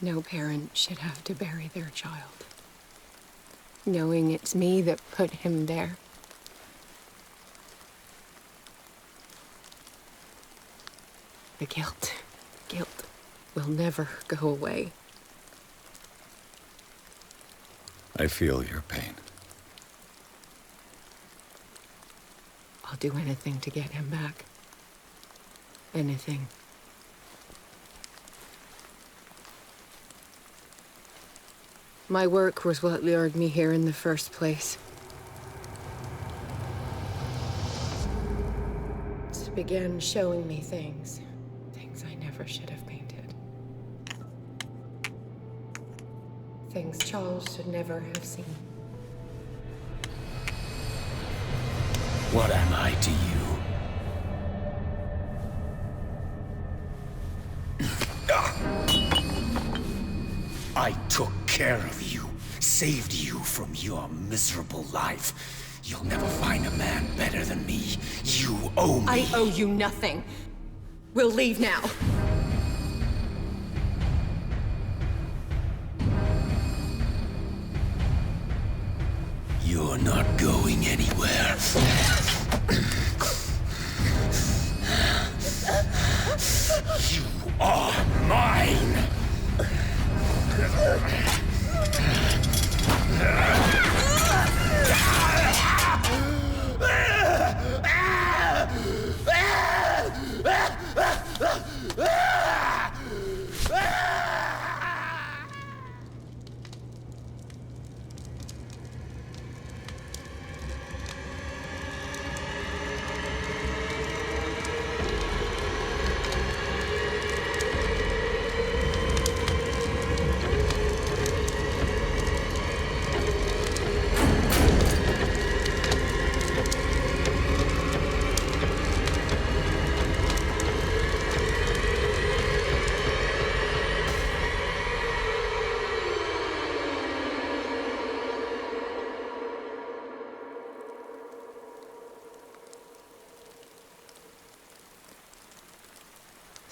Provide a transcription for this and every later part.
No parent should have to bury their child, knowing it's me that put him there. The guilt will never go away. I feel your pain. I'll do anything to get him back. Anything. My work was what lured me here in the first place. It began showing me things I never should have painted. Things Charles should never have seen. What am I to you? I took care of you, saved you from your miserable life. You'll never find a man better than me. You owe me. I owe you nothing. We'll leave now. You're not going anywhere. You are mine!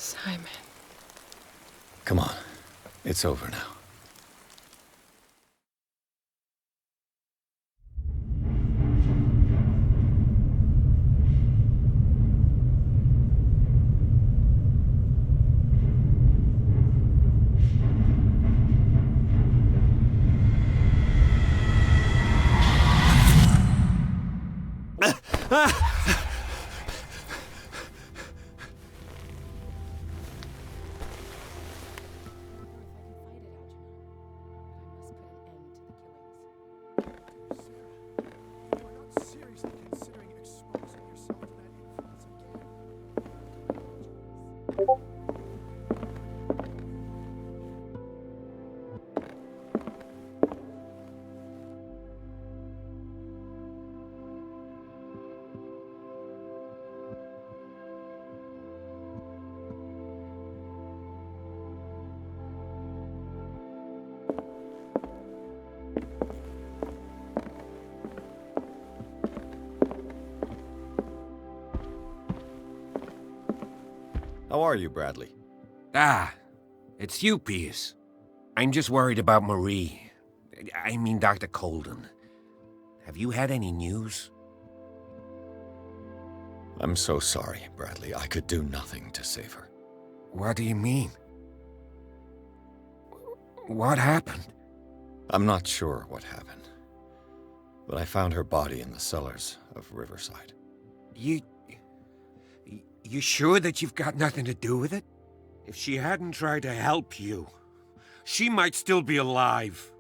Simon. Come on. It's over now. How are you, Bradley? Ah, it's you, Pierce. I'm just worried about Marie. I mean, Dr. Colden. Have you had any news? I'm so sorry, Bradley. I could do nothing to save her. What do you mean? What happened? I'm not sure what happened, but I found her body in the cellars of Riverside. You sure that you've got nothing to do with it? If she hadn't tried to help you, she might still be alive.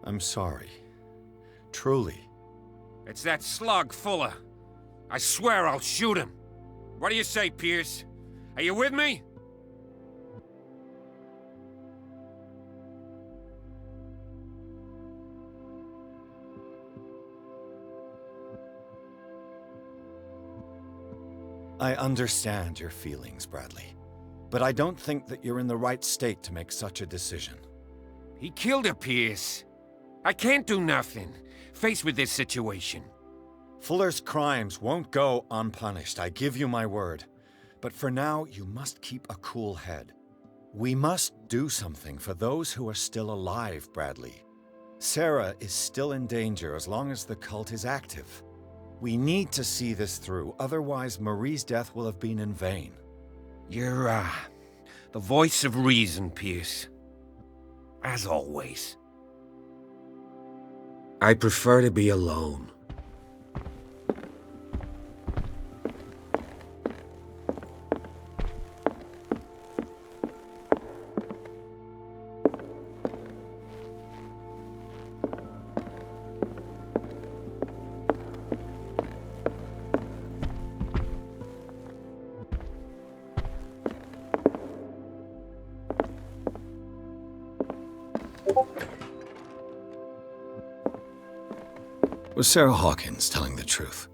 I'm sorry. Truly. It's that slug, Fuller. I swear I'll shoot him. What do you say, Pierce? Are you with me? I understand your feelings, Bradley, but I don't think that you're in the right state to make such a decision. He killed her, Pierce. I can't do nothing, faced with this situation. Fuller's crimes won't go unpunished, I give you my word. But for now, you must keep a cool head. We must do something for those who are still alive, Bradley. Sarah is still in danger as long as the cult is active. We need to see this through, otherwise Marie's death will have been in vain. You're, the voice of reason, Pierce. As always. I prefer to be alone. Was Sarah Hawkins telling the truth?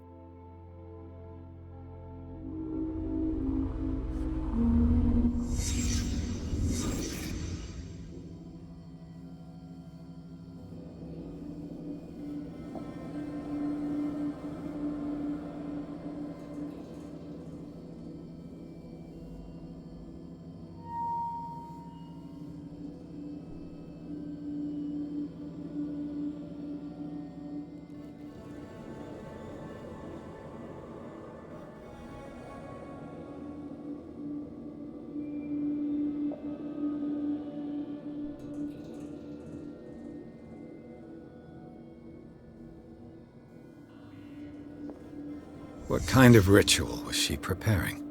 What kind of ritual was she preparing?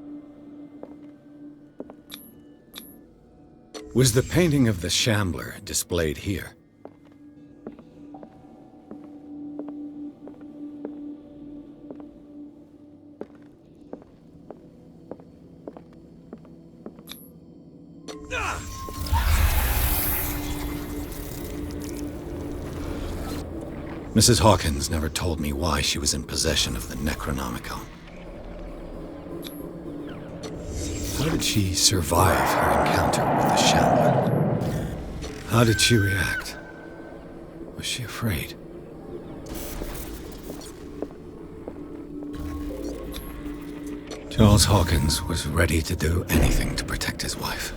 Was the painting of the Shambler displayed here? Mrs. Hawkins never told me why she was in possession of the Necronomicon. How did she survive her encounter with the Shambler? How did she react? Was she afraid? Charles Hawkins was ready to do anything to protect his wife.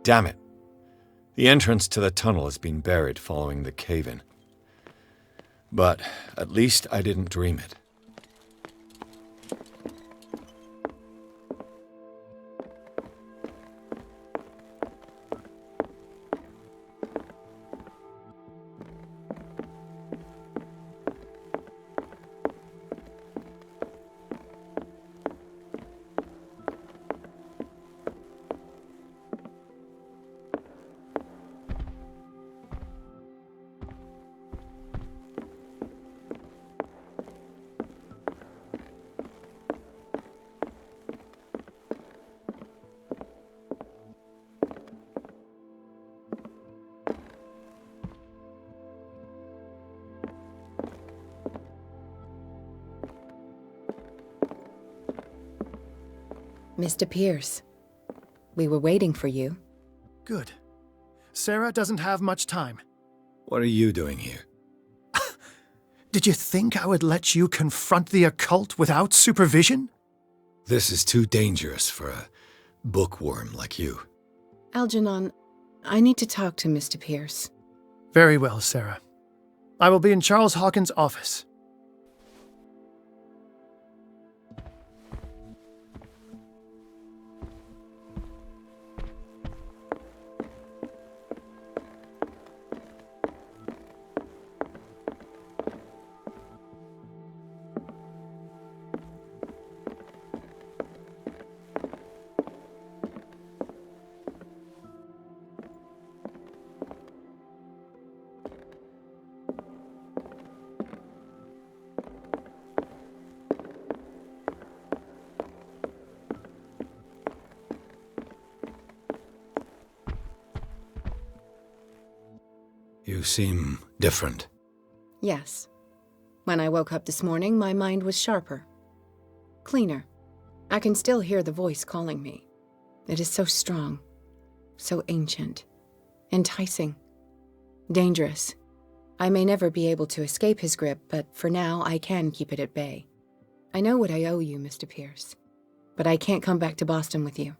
Damn it. The entrance to the tunnel has been buried following the cave-in. But at least I didn't dream it. Mr. Pierce, we were waiting for you. Good. Sarah doesn't have much time. What are you doing here? Did you think I would let you confront the occult without supervision? This is too dangerous for a bookworm like you. Algernon, I need to talk to Mr. Pierce. Very well, Sarah. I will be in Charles Hawkins' office. You seem different. Yes. When I woke up this morning, my mind was sharper. Cleaner. I can still hear the voice calling me. It is so strong. So ancient. Enticing. Dangerous. I may never be able to escape his grip, but for now I can keep it at bay. I know what I owe you, Mr. Pierce. But I can't come back to Boston with you.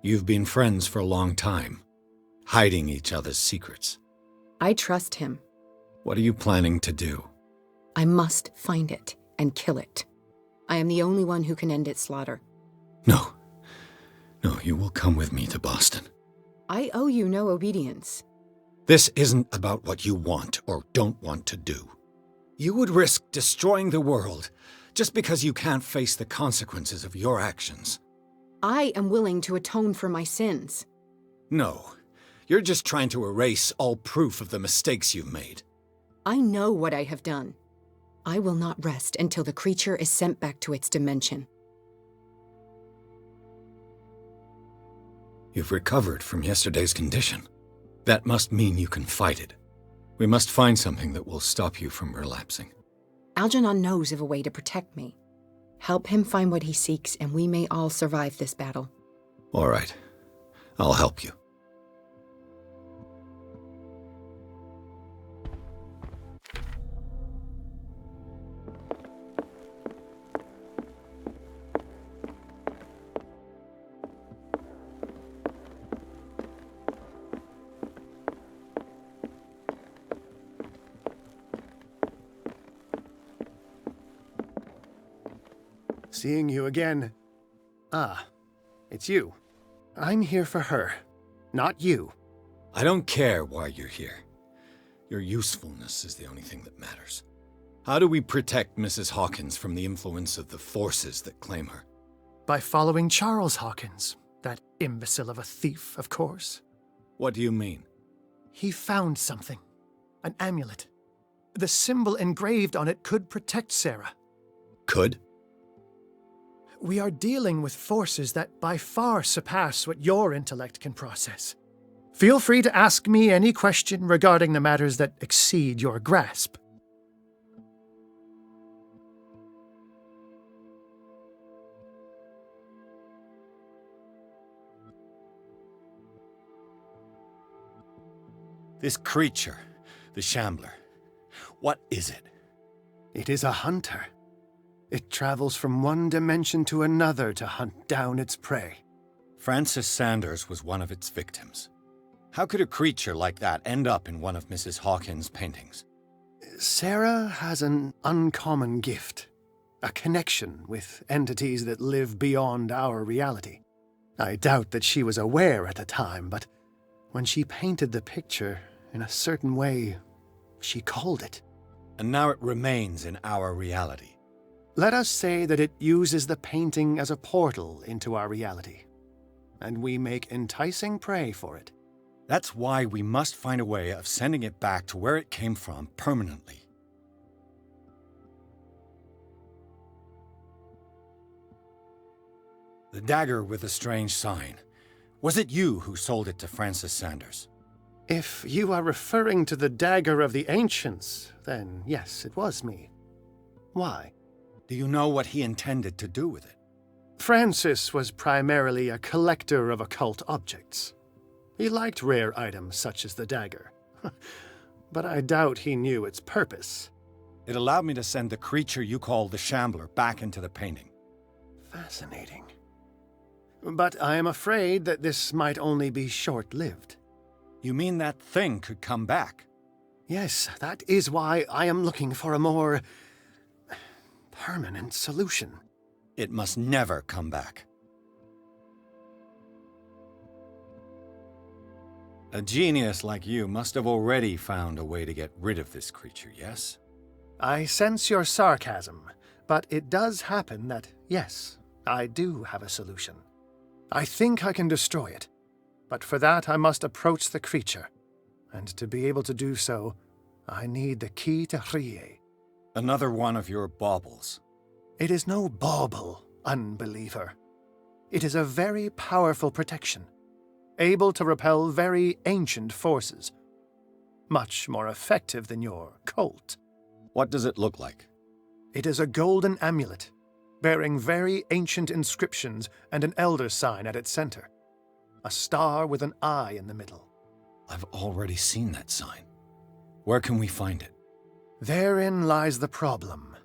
You've been friends for a long time, hiding each other's secrets. I trust him. What are you planning to do? I must find it and kill it. I am the only one who can end its slaughter. No. No, you will come with me to Boston. I owe you no obedience. This isn't about what you want or don't want to do. You would risk destroying the world just because you can't face the consequences of your actions. I am willing to atone for my sins. No, you're just trying to erase all proof of the mistakes you've made. I know what I have done. I will not rest until the creature is sent back to its dimension. You've recovered from yesterday's condition. That must mean you can fight it. We must find something that will stop you from relapsing. Algernon knows of a way to protect me. Help him find what he seeks, and we may all survive this battle. All right. I'll help you. Seeing you again. Ah, it's you. I'm here for her, not you. I don't care why you're here. Your usefulness is the only thing that matters. How do we protect Mrs. Hawkins from the influence of the forces that claim her? By following Charles Hawkins, that imbecile of a thief, of course. What do you mean? He found something. An amulet. The symbol engraved on it could protect Sarah. Could? We are dealing with forces that by far surpass what your intellect can process. Feel free to ask me any question regarding the matters that exceed your grasp. This creature, the Shambler, what is it? It is a hunter. It travels from one dimension to another to hunt down its prey. Francis Sanders was one of its victims. How could a creature like that end up in one of Mrs. Hawkins' paintings? Sarah has an uncommon gift. A connection with entities that live beyond our reality. I doubt that she was aware at the time, but when she painted the picture in a certain way, she called it. And now it remains in our reality. Let us say that it uses the painting as a portal into our reality, and we make enticing prey for it. That's why we must find a way of sending it back to where it came from permanently. The dagger with the strange sign. Was it you who sold it to Francis Sanders? If you are referring to the dagger of the ancients, then yes, it was me. Why? Do you know what he intended to do with it? Francis was primarily a collector of occult objects. He liked rare items such as the dagger, but I doubt he knew its purpose. It allowed me to send the creature you call the Shambler back into the painting. Fascinating. But I am afraid that this might only be short-lived. You mean that thing could come back? Yes, that is why I am looking for a more permanent solution. It must never come back. A genius like you must have already found a way to get rid of this creature, yes? I sense your sarcasm, but it does happen that, yes, I do have a solution. I think I can destroy it, but for that I must approach the creature, and to be able to do so, I need the key to Rie. Another one of your baubles. It is no bauble, unbeliever. It is a very powerful protection, able to repel very ancient forces. Much more effective than your cult. What does it look like? It is a golden amulet, bearing very ancient inscriptions and an elder sign at its center. A star with an eye in the middle. I've already seen that sign. Where can we find it? Therein lies the problem.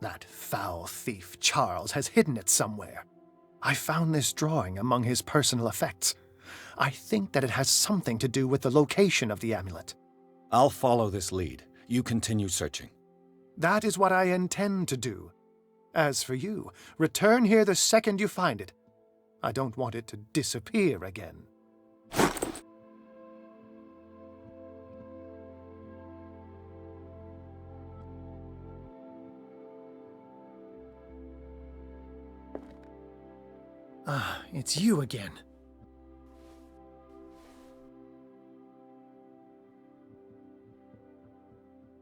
That foul thief Charles has hidden it somewhere. I found this drawing among his personal effects. I think that it has something to do with the location of the amulet. I'll follow this lead. You continue searching. That is what I intend to do. As for you, return here the second you find it. I don't want it to disappear again. Ah, it's you again.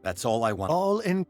That's all I want. All in...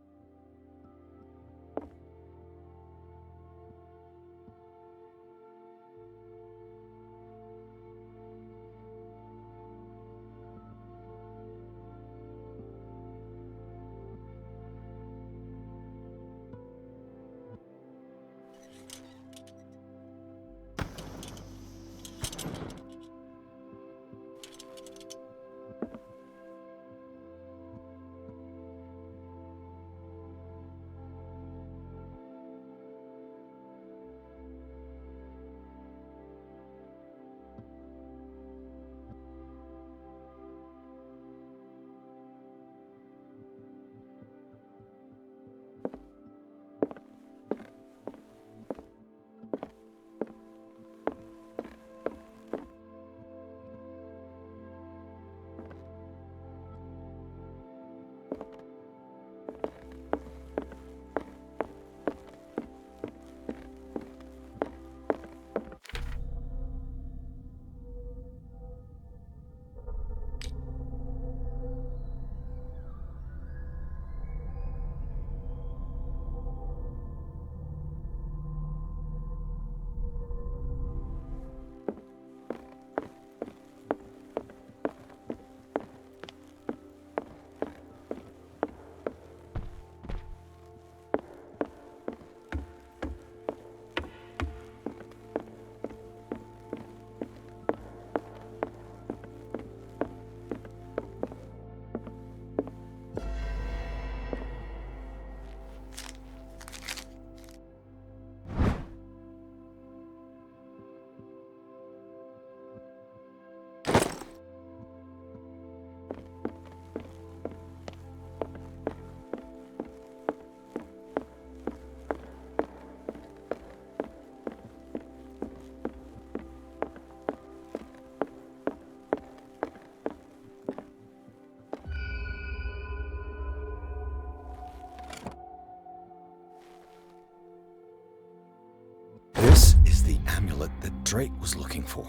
that Drake was looking for.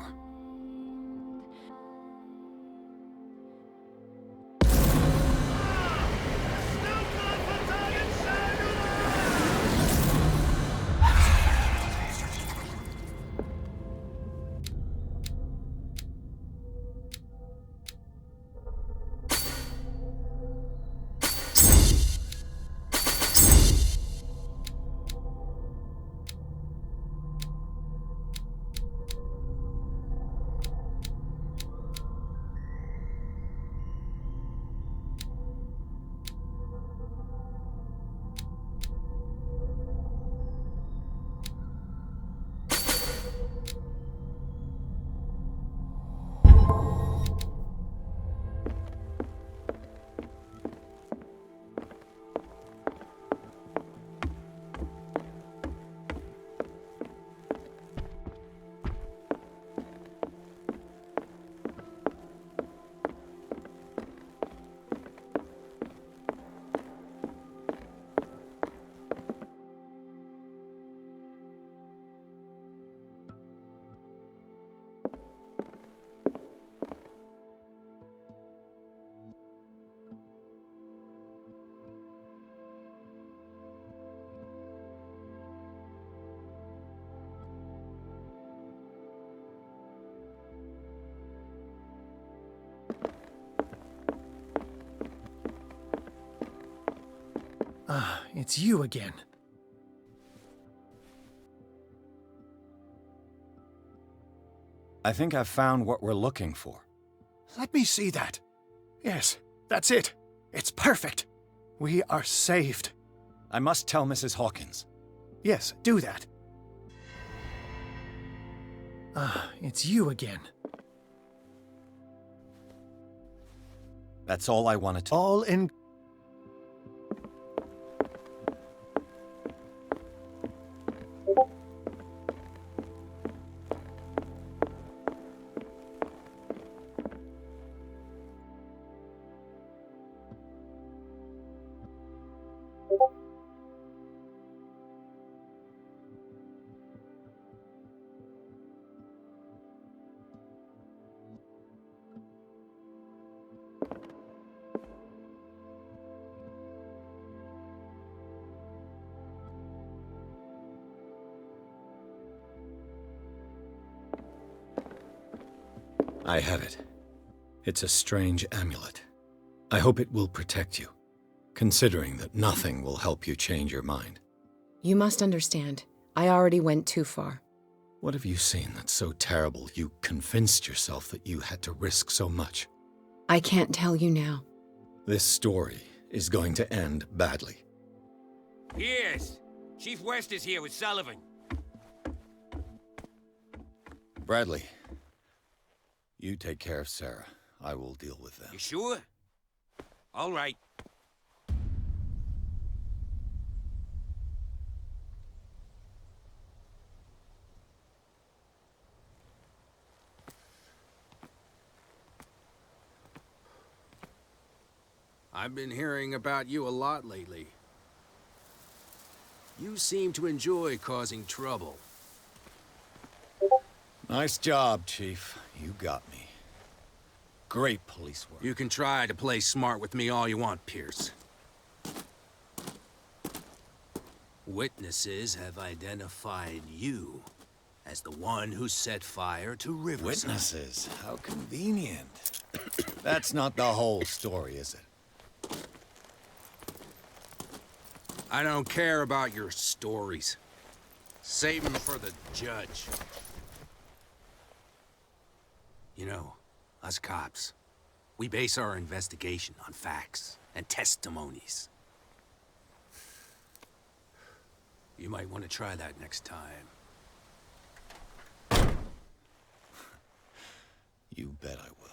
Ah, it's you again. I think I've found what we're looking for. Let me see that. Yes, that's it. It's perfect. We are saved. I must tell Mrs. Hawkins. Yes, do that. Ah, it's you again. That's all I wanted to... All in... I have it. It's a strange amulet. I hope it will protect you, considering that nothing will help you change your mind. You must understand, I already went too far. What have you seen that's so terrible you convinced yourself that you had to risk so much? I can't tell you now. This story is going to end badly. Yes! Chief West is here with Sullivan. Bradley, you take care of Sarah. I will deal with them. You sure? All right. I've been hearing about you a lot lately. You seem to enjoy causing trouble. Nice job, Chief. You got me. Great police work. You can try to play smart with me all you want, Pierce. Witnesses have identified you as the one who set fire to Riverside. Witnesses? How convenient. That's not the whole story, is it? I don't care about your stories. Save them for the judge. You know, us cops, we base our investigation on facts and testimonies. You might want to try that next time. You bet I will.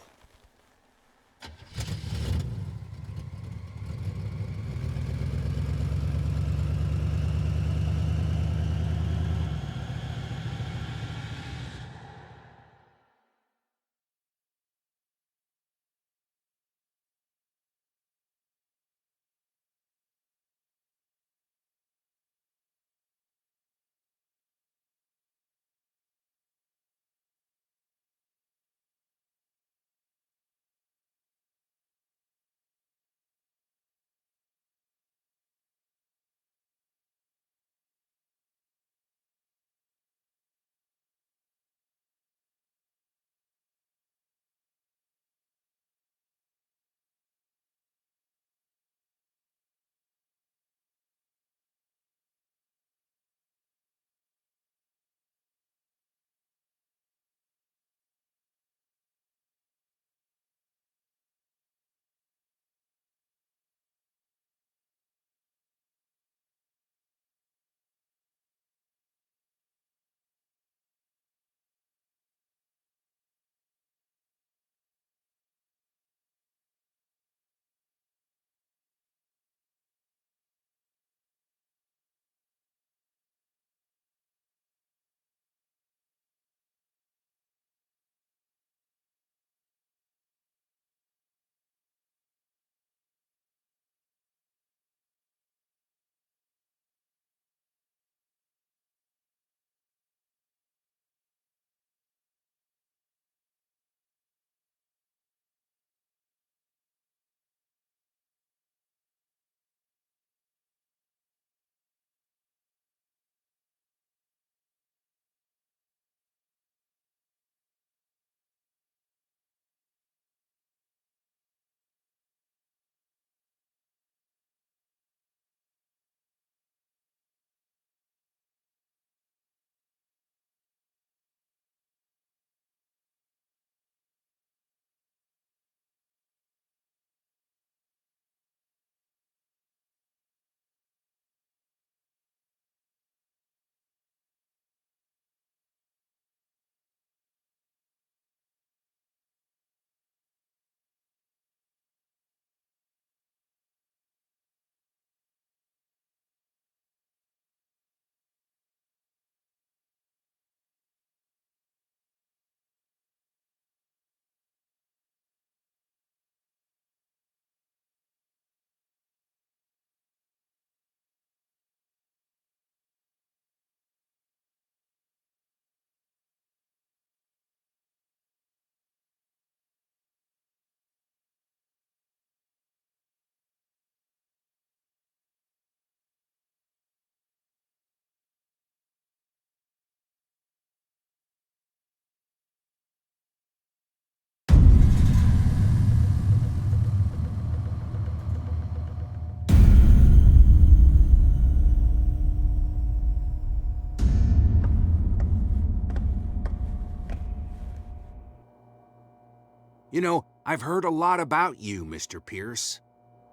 You know, I've heard a lot about you, Mr. Pierce.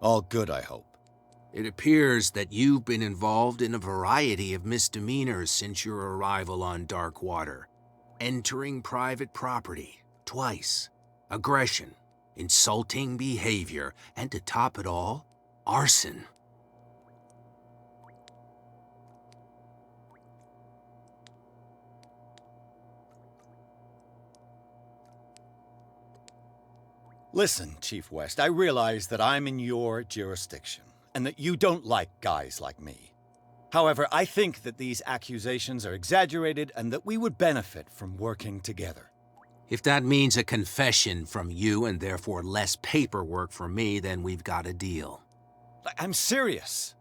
All good, I hope. It appears that you've been involved in a variety of misdemeanors since your arrival on Darkwater. Entering private property, twice. Aggression, insulting behavior, and to top it all, arson. Listen, Chief West, I realize that I'm in your jurisdiction, and that you don't like guys like me. However, I think that these accusations are exaggerated and that we would benefit from working together. If that means a confession from you and therefore less paperwork for me, then we've got a deal. I'm serious.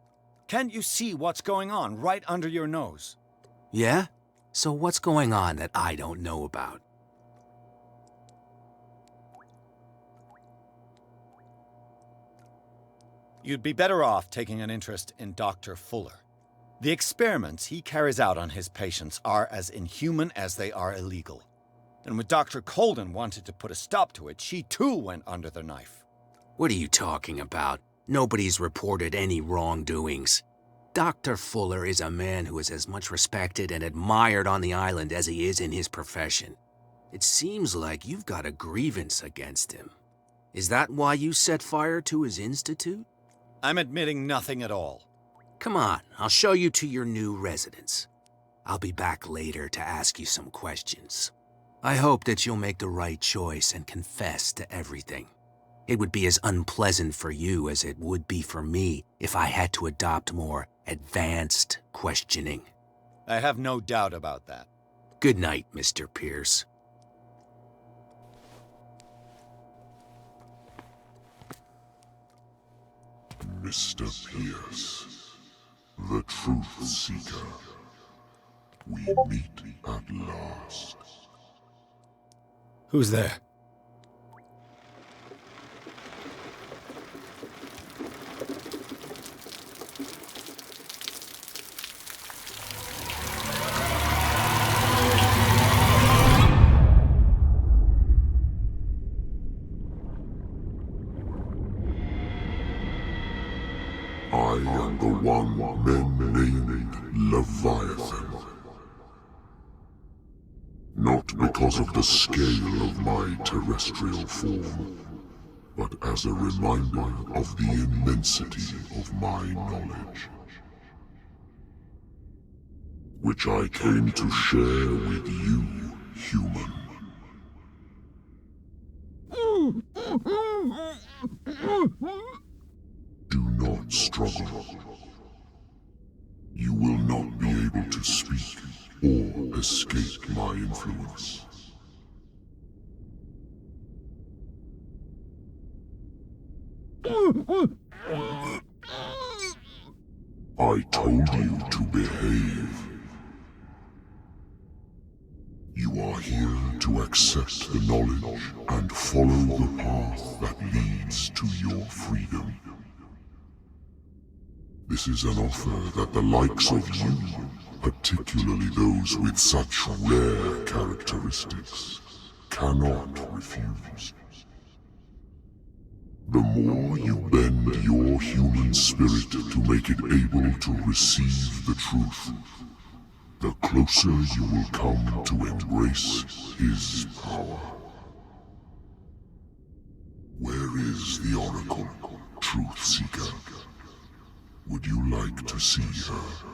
Can't you see what's going on right under your nose? Yeah? So what's going on that I don't know about? You'd be better off taking an interest in Dr. Fuller. The experiments he carries out on his patients are as inhuman as they are illegal. And when Dr. Colden wanted to put a stop to it, she too went under the knife. What are you talking about? Nobody's reported any wrongdoings. Dr. Fuller is a man who is as much respected and admired on the island as he is in his profession. It seems like you've got a grievance against him. Is that why you set fire to his institute? I'm admitting nothing at all. Come on, I'll show you to your new residence. I'll be back later to ask you some questions. I hope that you'll make the right choice and confess to everything. It would be as unpleasant for you as it would be for me if I had to adopt more advanced questioning. I have no doubt about that. Good night, Mr. Pierce. Mr. Pierce, the Truth Seeker. We meet at last. Who's there? I am the one men named Leviathan. Not because of the scale of my terrestrial form, but as a reminder of the immensity of my knowledge, which I came to share with you, human. Do not struggle. You will not be able to speak or escape my influence. I told you to behave. You are here to accept the knowledge and follow the path that leads to your freedom. This is an offer that the likes of you, particularly those with such rare characteristics, cannot refuse. The more you bend your human spirit to make it able to receive the truth, the closer you will come to embrace his power. Where is the Oracle, Truth Seeker? Would you like to see her?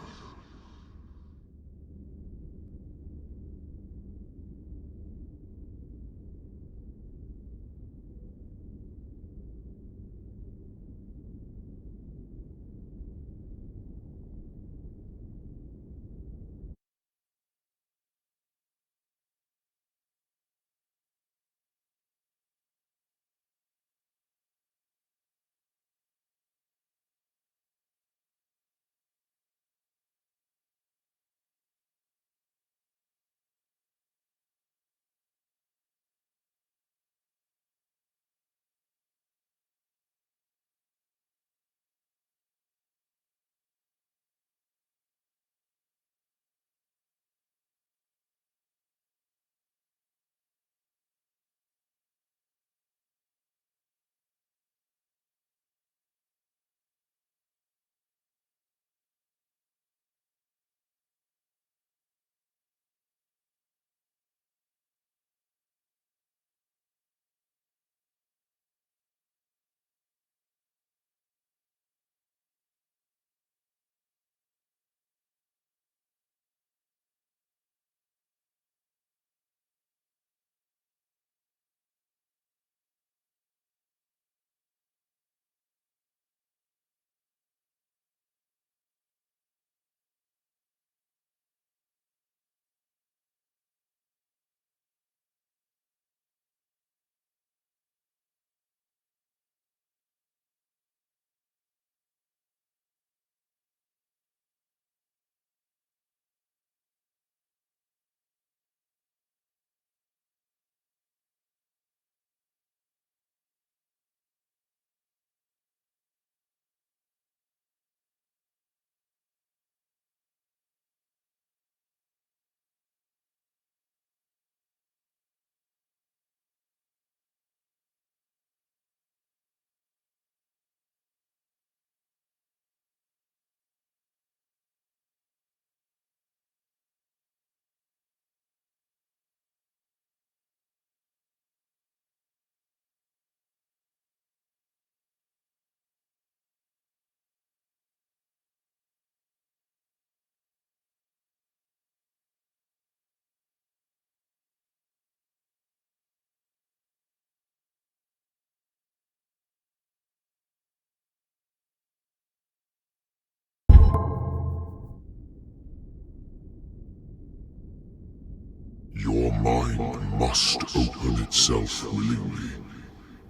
mind must open itself willingly,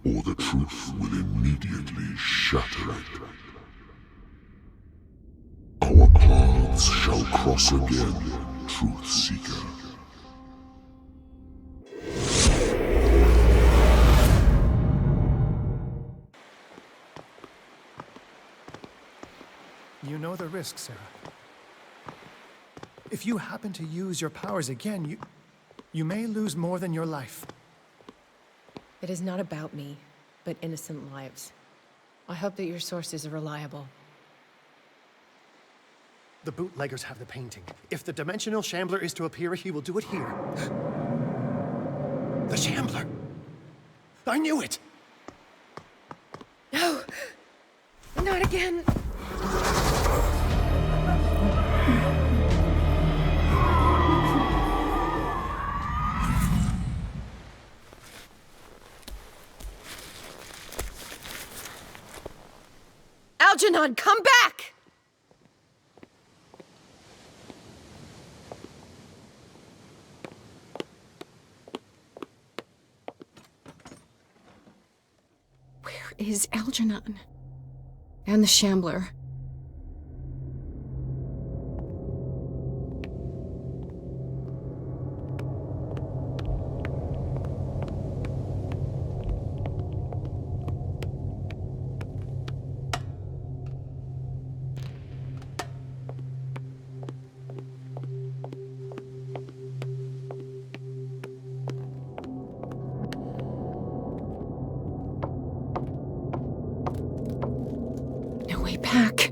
or the truth will immediately shatter it. Our paths shall cross again, Truth Seeker. You know the risk, Sarah. If you happen to use your powers again, you may lose more than your life. It is not about me, but innocent lives. I hope that your sources are reliable. The bootleggers have the painting. If the Dimensional Shambler is to appear, he will do it here. The Shambler! I knew it! No! Not again! Algernon, come back! Where is Algernon? And the Shambler? No way back.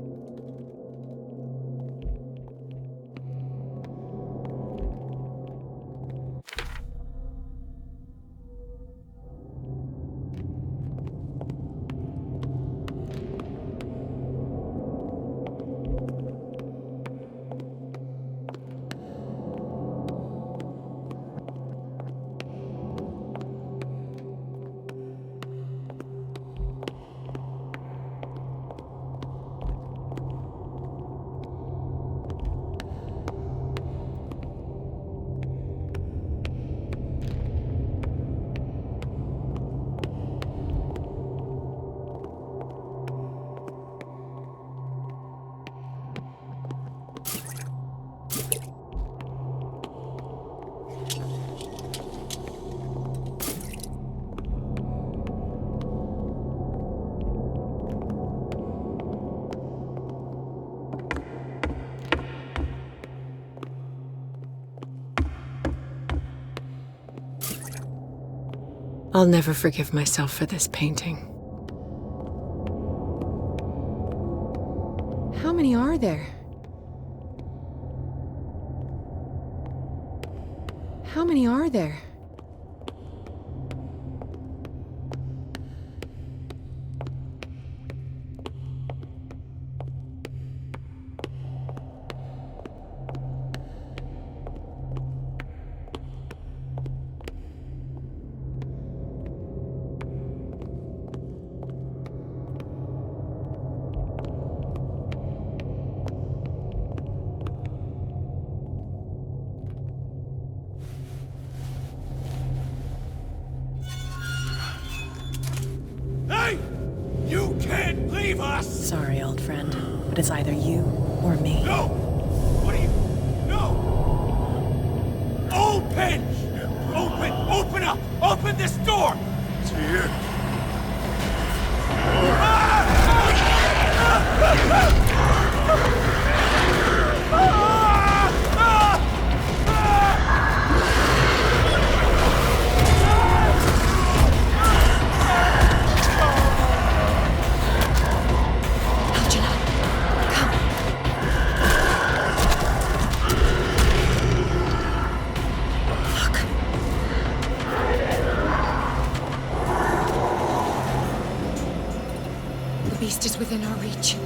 I'll never forgive myself for this painting. How many are there? How many are there? Hey! You can't leave us! Sorry, old friend, but it's either you or me. No! What are you... No! Open! Open up! Open this door! It's here. The beast is within our reach.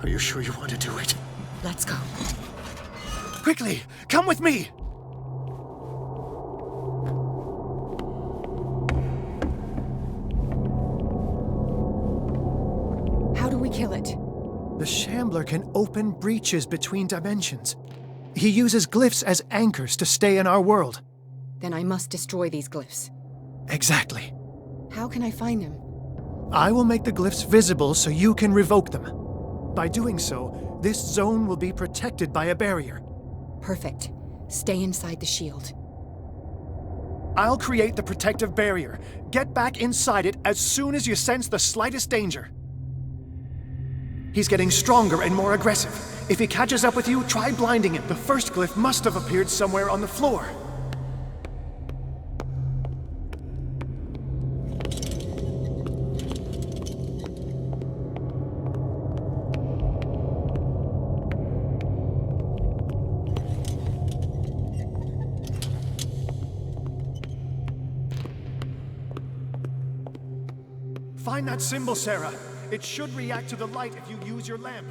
Are you sure you want to do it? Let's go. Quickly, come with me! How do we kill it? The Shambler can open breaches between dimensions. He uses glyphs as anchors to stay in our world. Then I must destroy these glyphs. Exactly. How can I find them? I will make the glyphs visible so you can revoke them. By doing so, this zone will be protected by a barrier. Perfect. Stay inside the shield. I'll create the protective barrier. Get back inside it as soon as you sense the slightest danger. He's getting stronger and more aggressive. If he catches up with you, try blinding him. The first glyph must have appeared somewhere on the floor. Find that symbol, Sarah. It should react to the light if you use your lamp.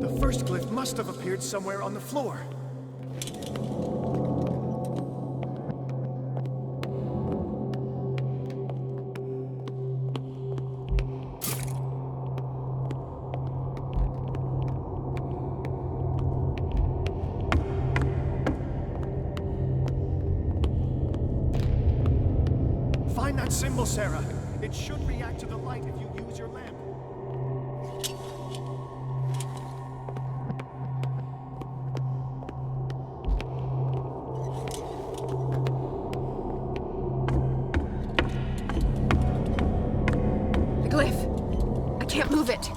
The first glyph must have appeared somewhere on the floor. Find that symbol, Sarah. It should react to the light if you use your lamp. The glyph. I can't move it.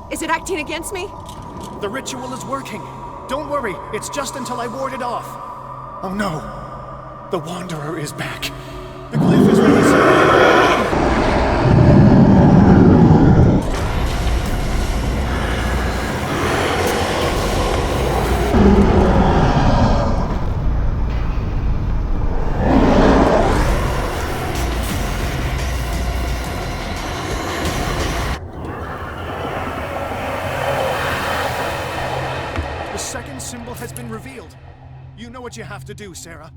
Is it acting against me? The ritual is working. Don't worry, it's just until I ward it off. Oh no. The Wanderer is back. The glyph is releasing. The second symbol has been revealed. You know what you have to do, Sarah.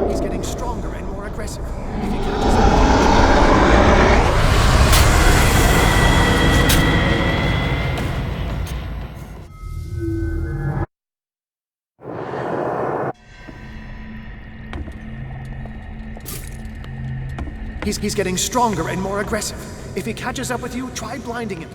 He's getting stronger and more aggressive. If he catches up. He's getting stronger and more aggressive. If he catches up with you, try blinding him.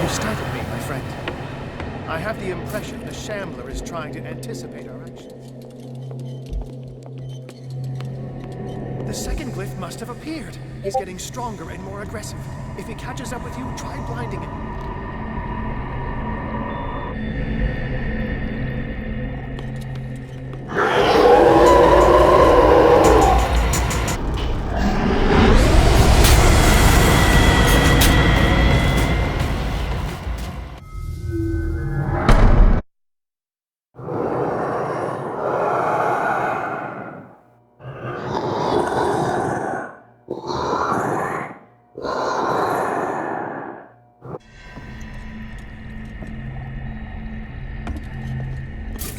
You startled me, my friend. I have the impression the Shambler is trying to anticipate our actions. The second glyph must have appeared. He's getting stronger and more aggressive. If he catches up with you, try blinding him.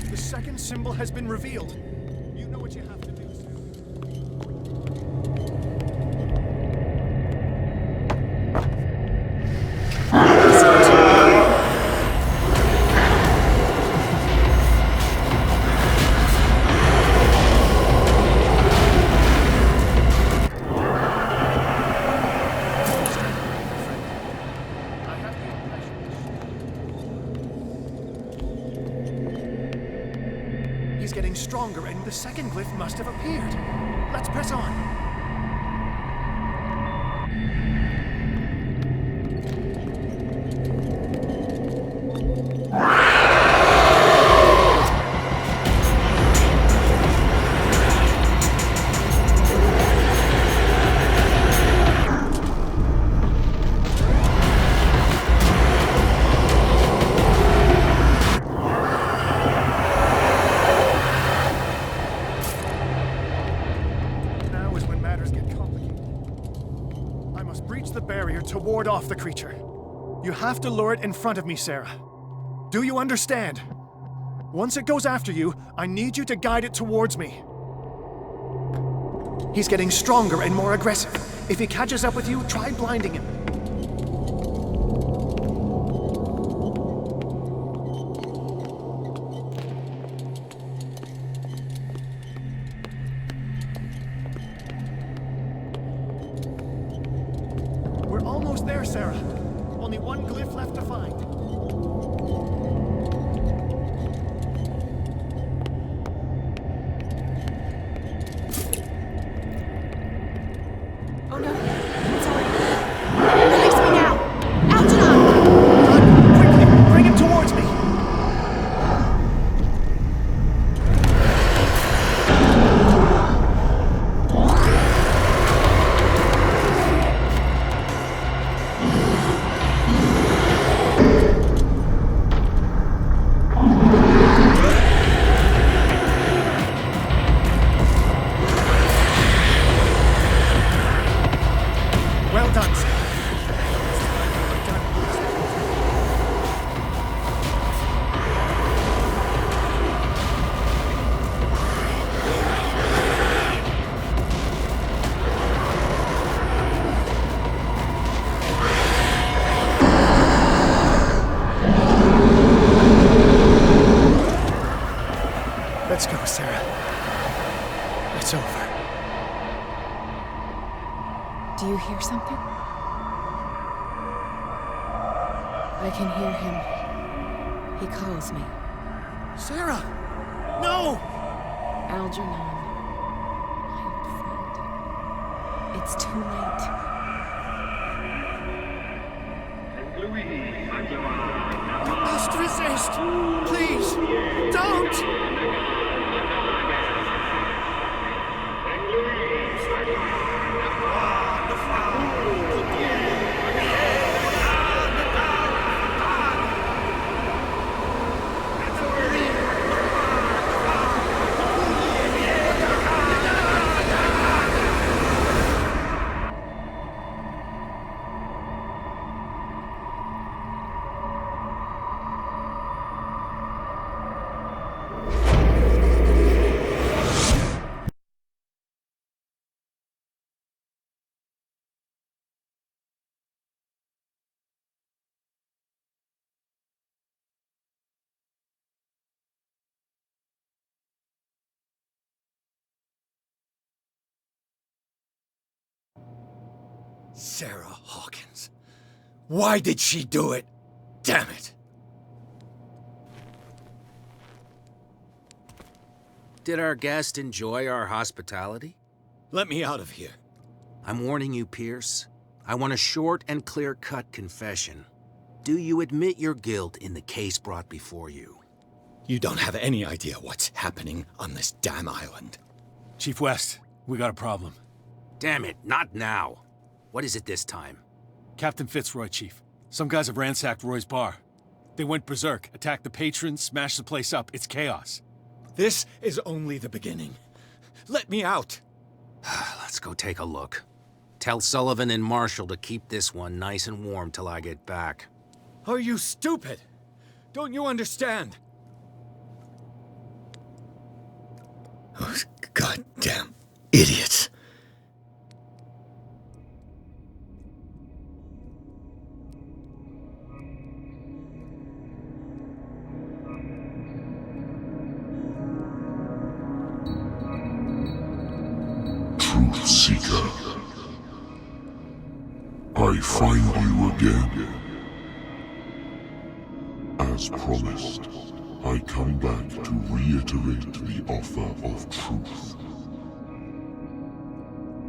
The second symbol has been revealed. You know what you have to do, Sarah. I have the impression he's getting stronger, and the second glyph must have appeared. Let's press on. off the creature. You have to lure it in front of me, Sarah. Do you understand? Once it goes after you, I need you to guide it towards me. He's getting stronger and more aggressive. If he catches up with you, try blinding him. We're almost there, Sarah. Only one glyph left to find. Oh no. I'm sorry. Release me now! Algernon! Run! Quickly! Bring him towards me! Well done, Sarah. Let's go, Sarah. It's over. Do you hear something? I can hear him. He calls me. Sarah! No! Algernon, my old friend. It's too late. You must resist! Please! Don't! Sarah Hawkins. Why did she do it? Damn it! Did our guest enjoy our hospitality? Let me out of here. I'm warning you, Pierce. I want a short and clear-cut confession. Do you admit your guilt in the case brought before you? You don't have any idea what's happening on this damn island. Chief West, we got a problem. Damn it, not now. What is it this time? Captain Fitzroy, Chief. Some guys have ransacked Roy's bar. They went berserk, attacked the patrons, smashed the place up. It's chaos. This is only the beginning. Let me out. Let's go take a look. Tell Sullivan and Marshall to keep this one nice and warm till I get back. Are you stupid? Don't you understand? Those goddamn idiots. Truth Seeker. I find you again. As promised, I come back to reiterate the offer of truth.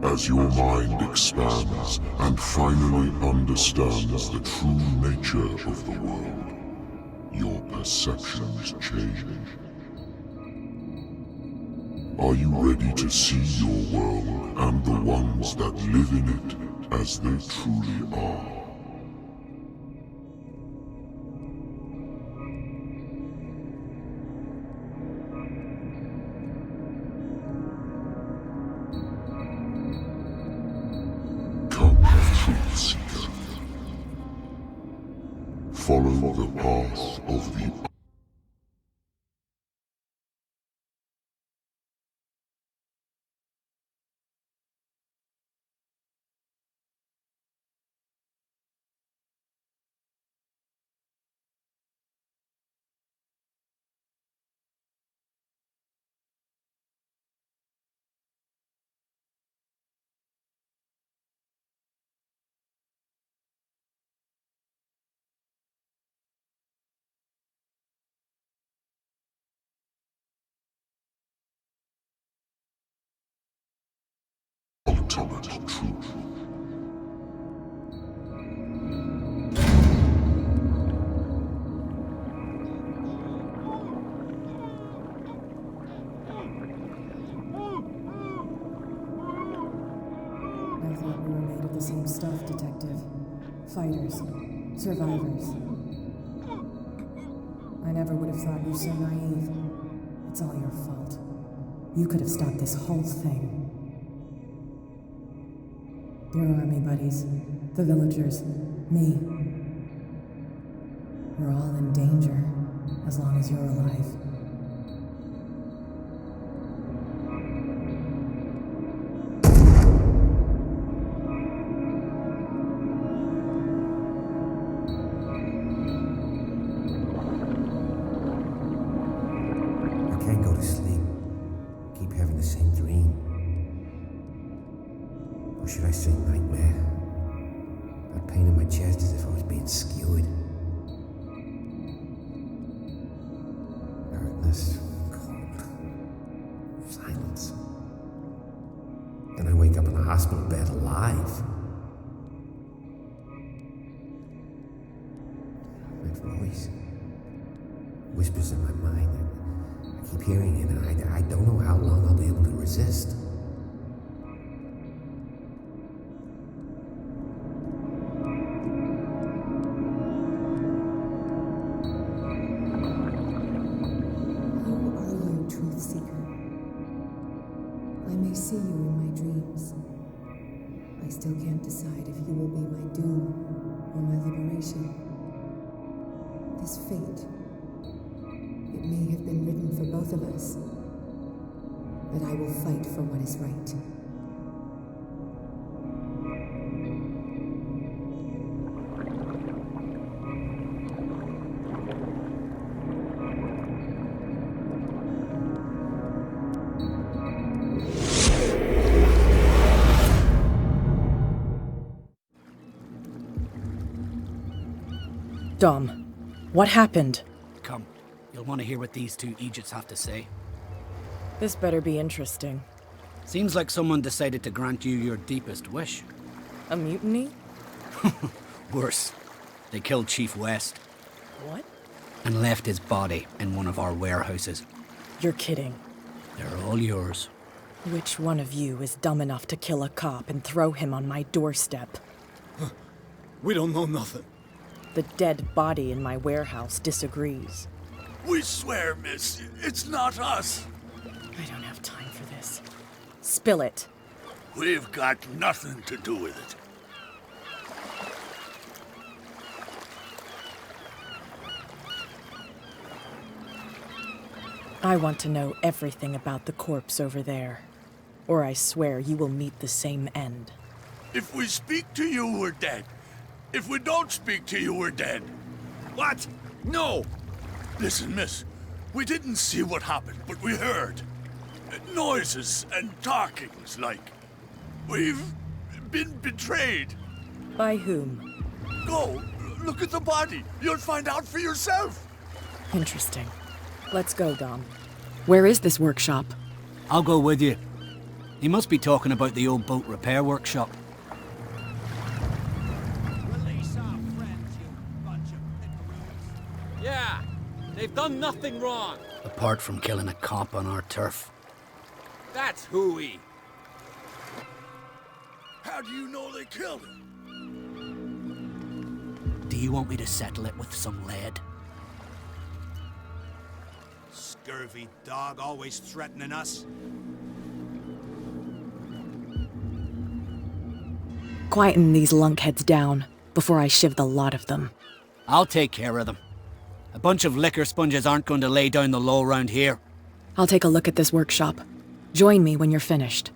As your mind expands and finally understands the true nature of the world, your perceptions change. Are you ready to see your world and the ones that live in it as they truly are? Come, Truth Seeker. of the ultimate truth. I thought we were made of the same stuff, Detective. Fighters. Survivors. I never would have thought you so naive. It's all your fault. You could have stopped this whole thing. Your army buddies, the villagers, me. We're all in danger, as long as you're alive. I can't go to sleep. I keep having the same dream. Or should I say nightmare? That pain in my chest as if I was being skewered. Darkness, cold, silence. Then I wake up in a hospital bed alive. My voice whispers in my mind. I keep hearing it, and I don't know how long I'll be able to resist. Truth seeker. I may see you in my dreams. I still can't decide if you will be my doom or my liberation. This fate, it may have been written for both of us, but I will fight for what is right. Dom, what happened? Come, you'll want to hear what these two Egypts have to say. This better be interesting. Seems like someone decided to grant you your deepest wish. A mutiny? Worse. They killed Chief West. What? And left his body in one of our warehouses. You're kidding. They're all yours. Which one of you is dumb enough to kill a cop and throw him on my doorstep? We don't know nothing. The dead body in my warehouse disagrees. We swear, miss, it's not us. I don't have time for this. Spill it. We've got nothing to do with it. I want to know everything about the corpse over there, or I swear you will meet the same end. If we speak to you, we're dead. If we don't speak to you, we're dead. What? No! Listen, miss, we didn't see what happened, but we heard. Noises and talkings, like. We've been betrayed. By whom? Go, look at the body. You'll find out for yourself. Interesting. Let's go, Dom. Where is this workshop? I'll go with you. He must be talking about the old boat repair workshop. Release our friends, you bunch of pickaroos. Yeah, they've done nothing wrong. Apart from killing a cop on our turf. That's hooey. How do you know they killed him? Do you want me to settle it with some lead? Scurvy dog, always threatening us. Quieten these lunkheads down before I shiv the lot of them. I'll take care of them. A bunch of liquor sponges aren't going to lay down the law around here. I'll take a look at this workshop. Join me when you're finished.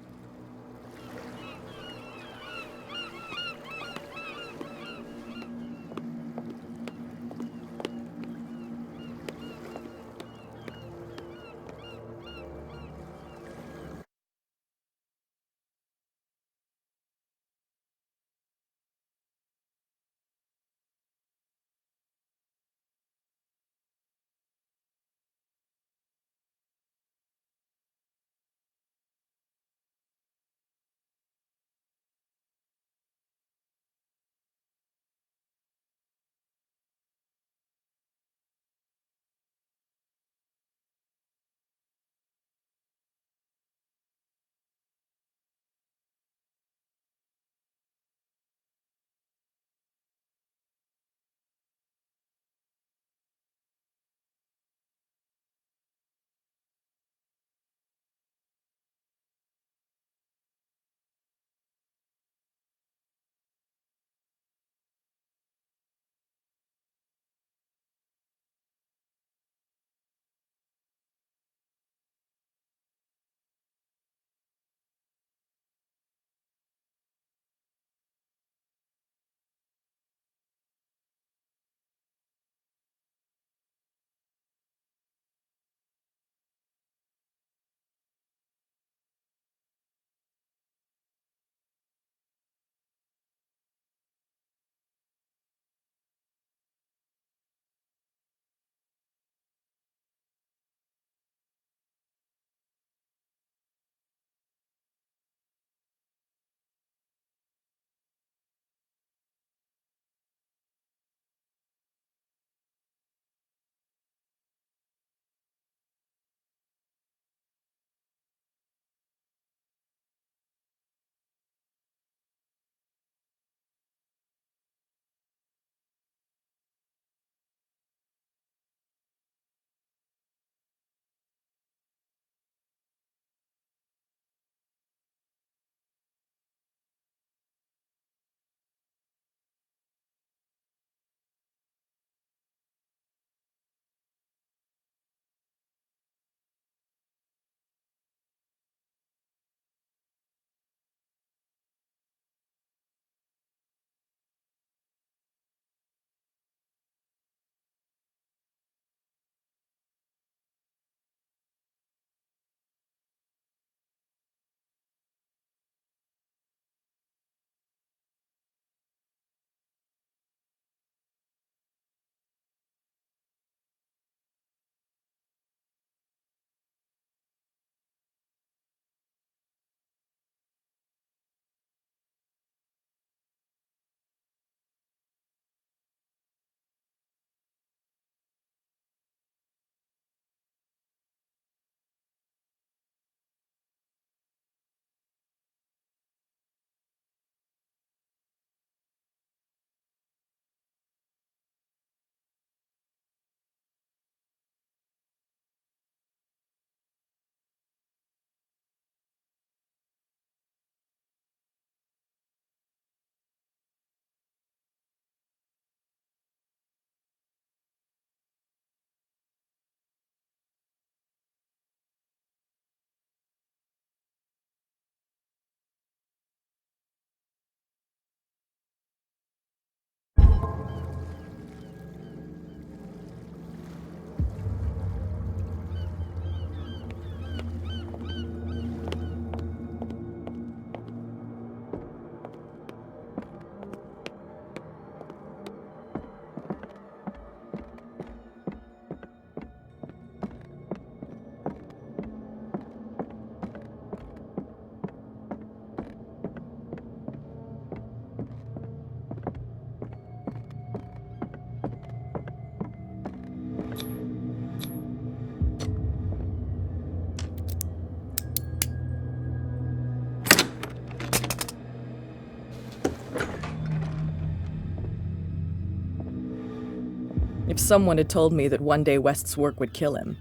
If someone had told me that one day West's work would kill him.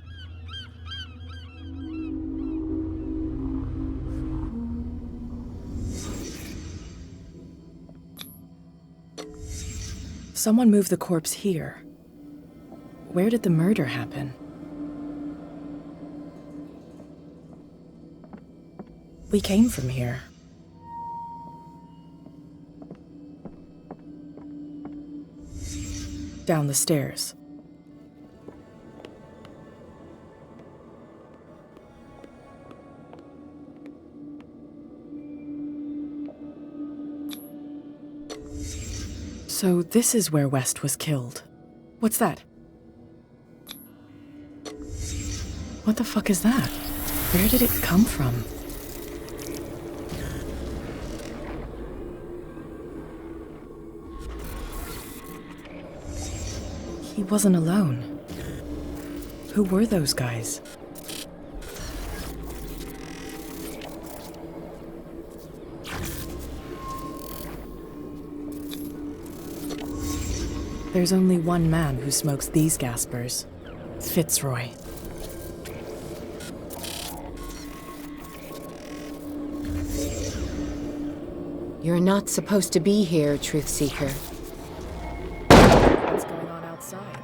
Someone moved the corpse here. where did the murder happen? We came from here. Down the stairs. So this is where West was killed. What's that? What the fuck is that? Where did it come from? He wasn't alone. Who were those guys? There's only one man who smokes these gaspers. Fitzroy. You're not supposed to be here, Truth Seeker. What's going on outside?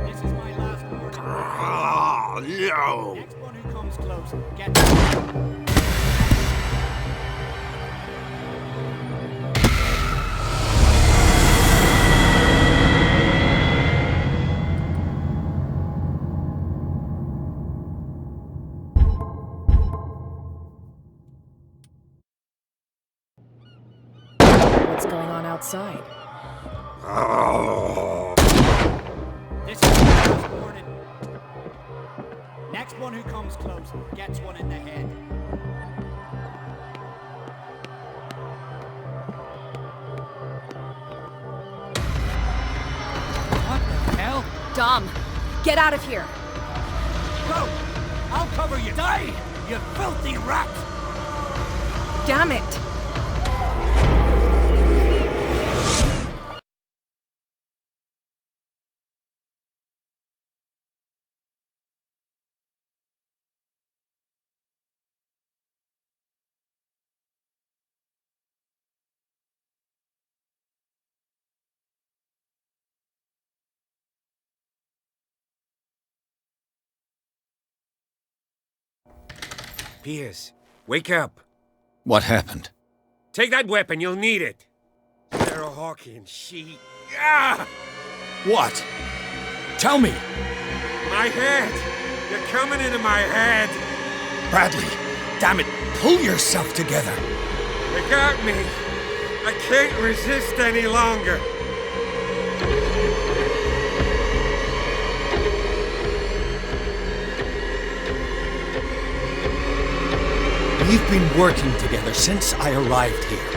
This is my last order. Oh, no! Next one who comes close, get What's going on outside? Oh. This is my last warning. Next one who comes close gets one in the head. What the hell? Dom, get out of here! Go! I'll cover you! Die! You filthy rat! Damn it! Piers, wake up. What happened? Take that weapon, you'll need it. Sarah Hawkins, she... Ah! What? Tell me! My head! You're coming into my head! Bradley, damn it, pull yourself together! You got me! I can't resist any longer! We've been working together since I arrived here.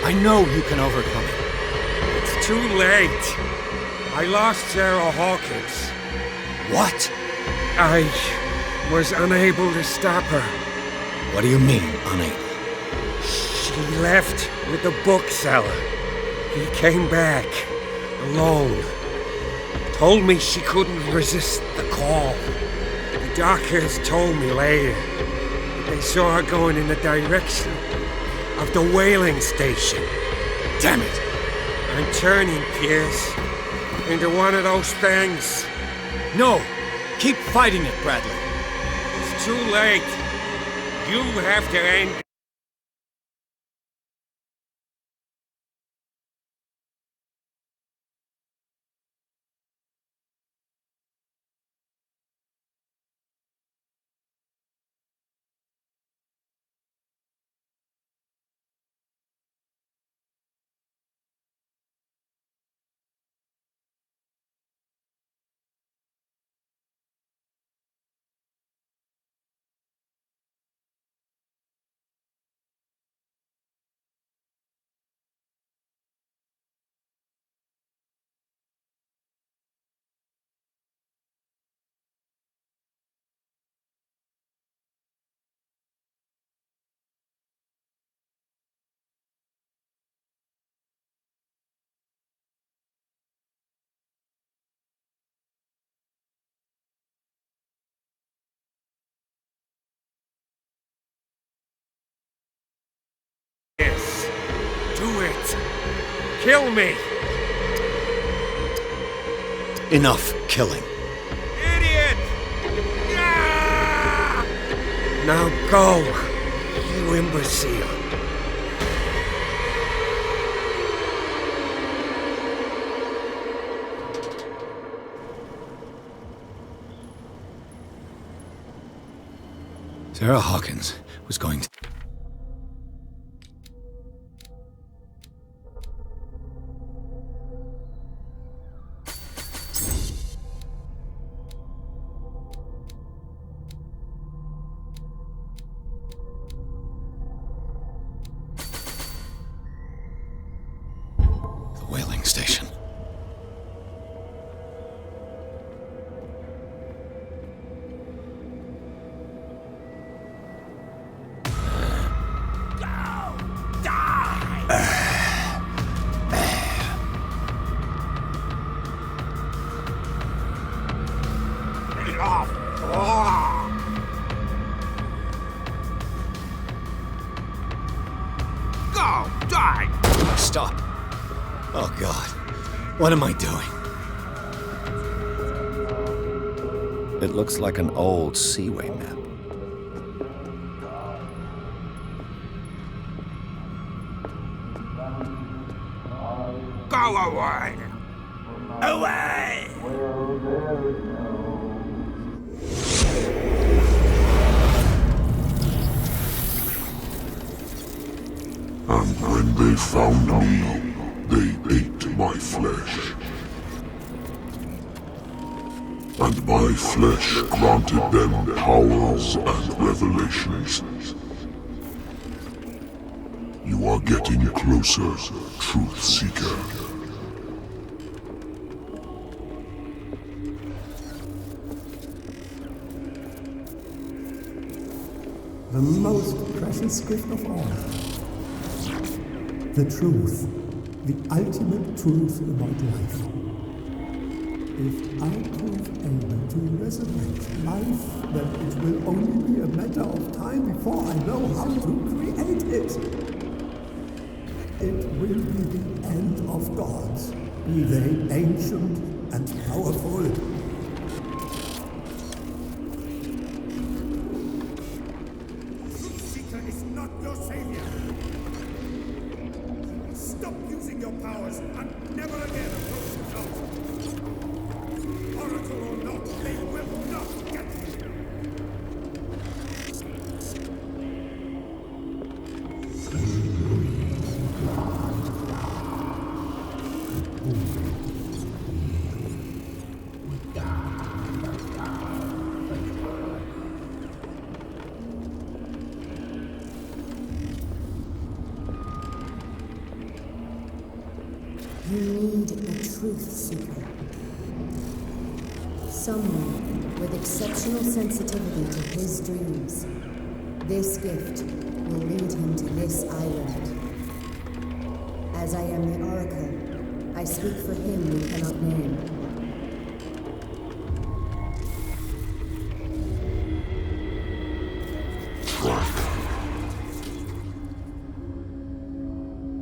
I know you can overcome it. It's too late. I lost Sarah Hawkins. What? I was unable to stop her. What do you mean, unable? She left with the bookseller. He came back, alone. Told me she couldn't resist the call. The doctors told me later that they saw her going in the direction of the whaling station. Damn it! I'm turning, Pierce, into one of those things. No! Keep fighting it, Bradley. It's too late. You have to end it. Yes. Do it. Kill me. Enough killing. Idiot! Now go, you imbecile. Sarah Hawkins was going to... The whaling station. Go! Die! Stop. Oh, God. What am I doing? It looks like an old Seaway map. Go away! Away! And when they found me, they ate my flesh. And my flesh granted them powers and revelations. You are getting closer, Truth Seeker. The most precious gift of all. The truth. The ultimate truth about life. If I prove able to resurrect life, then it will only be a matter of time before I know how to create it. It will be the end of gods, be they ancient and powerful. Truth Seeker is not your savior. Stop using your powers and never again approach the cult. Oracle or not, they will not get you. You need a truth seeker. Someone with exceptional sensitivity to his dreams. This gift will lead him to this island. As I am the Oracle, I speak for him we cannot name.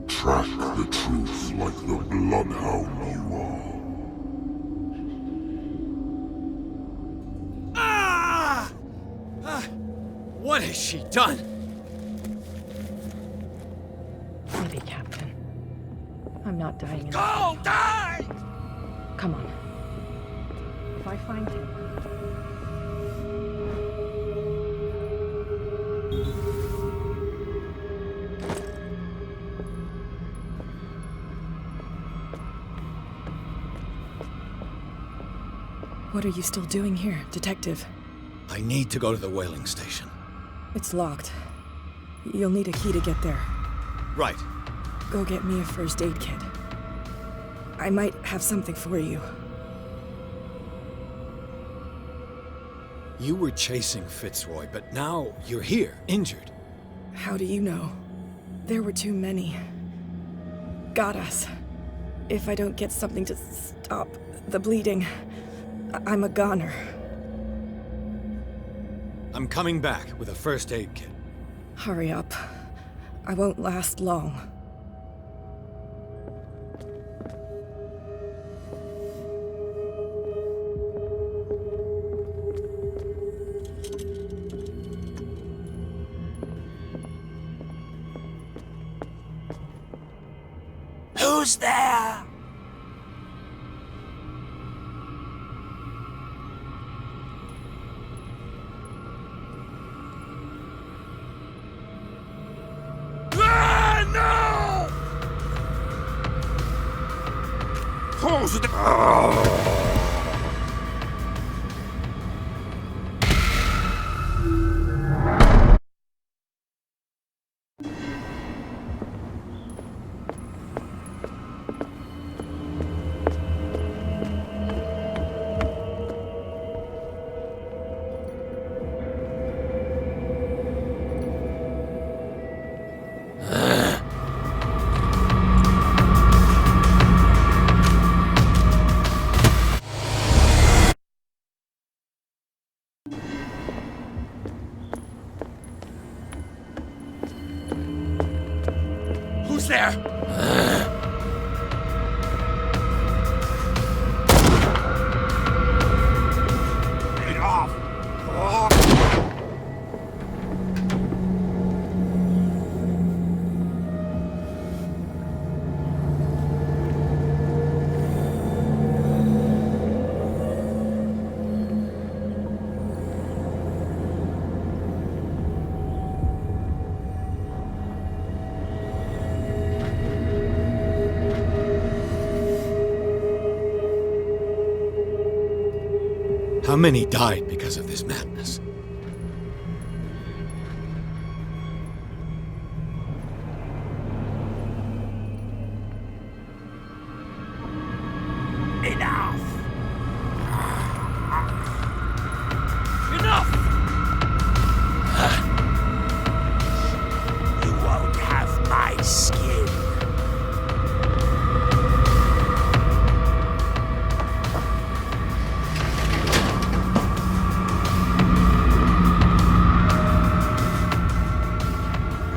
Track the truth like the bloodhound you are. What has she done? Steady, Captain. I'm not dying. Go! Die! Come on. If I find you... What are you still doing here, Detective? I need to go to the whaling station. It's locked. You'll need a key to get there. Right. Go get me a first aid kit. I might have something for you. You were chasing Fitzroy, but now you're here, injured. How do you know? There were too many. Got us. If I don't get something to stop the bleeding, I'm a goner. I'm coming back with a first aid kit. Hurry up. I won't last long. Who's there? No! Who's there? Who's there? Get off! How many died because of this madness? Enough! Enough! You won't have my skin.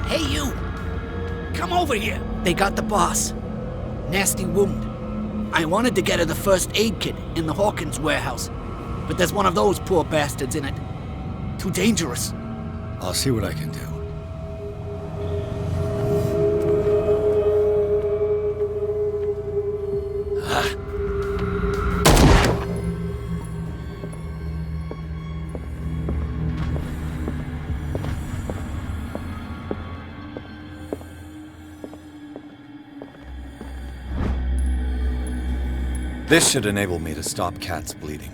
Hey, you! Come over here. They got the boss. Nasty wound. I wanted to get her the first aid kit in the Hawkins warehouse, but there's one of those poor bastards in it. Too dangerous. I'll see what I can do. This should enable me to stop Kat's bleeding.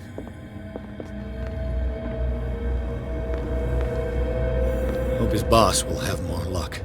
Hope his boss will have more luck.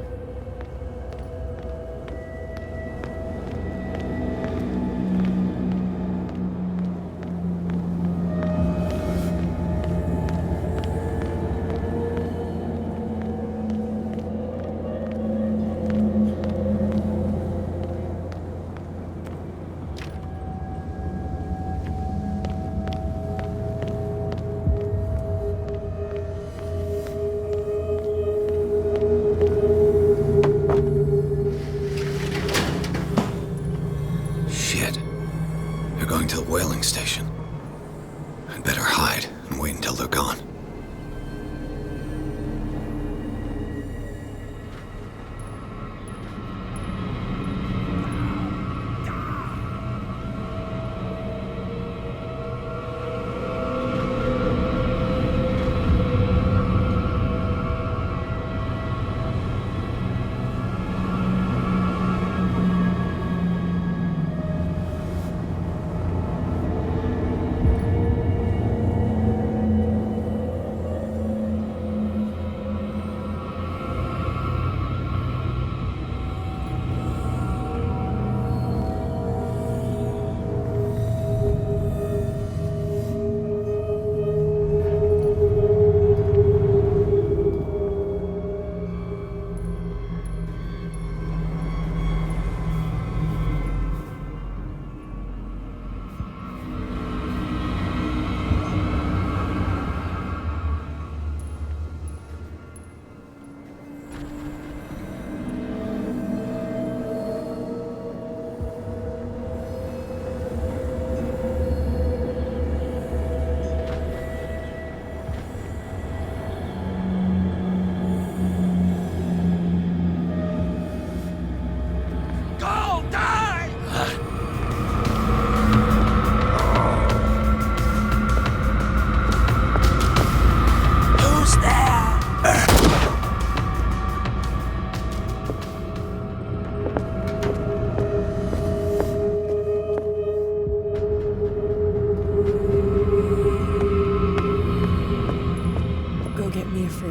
Station. I'd better hide and wait until they're gone.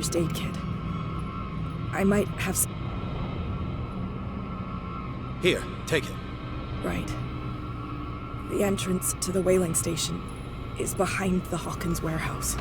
first aid kit. I might have Here, take it. Right. The entrance to the whaling station is behind the Hawkins warehouse.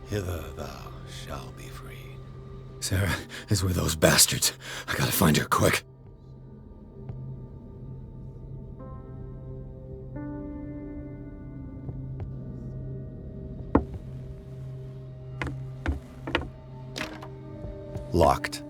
Hither thou shalt be freed. Sarah is with those bastards. I gotta find her quick. Locked.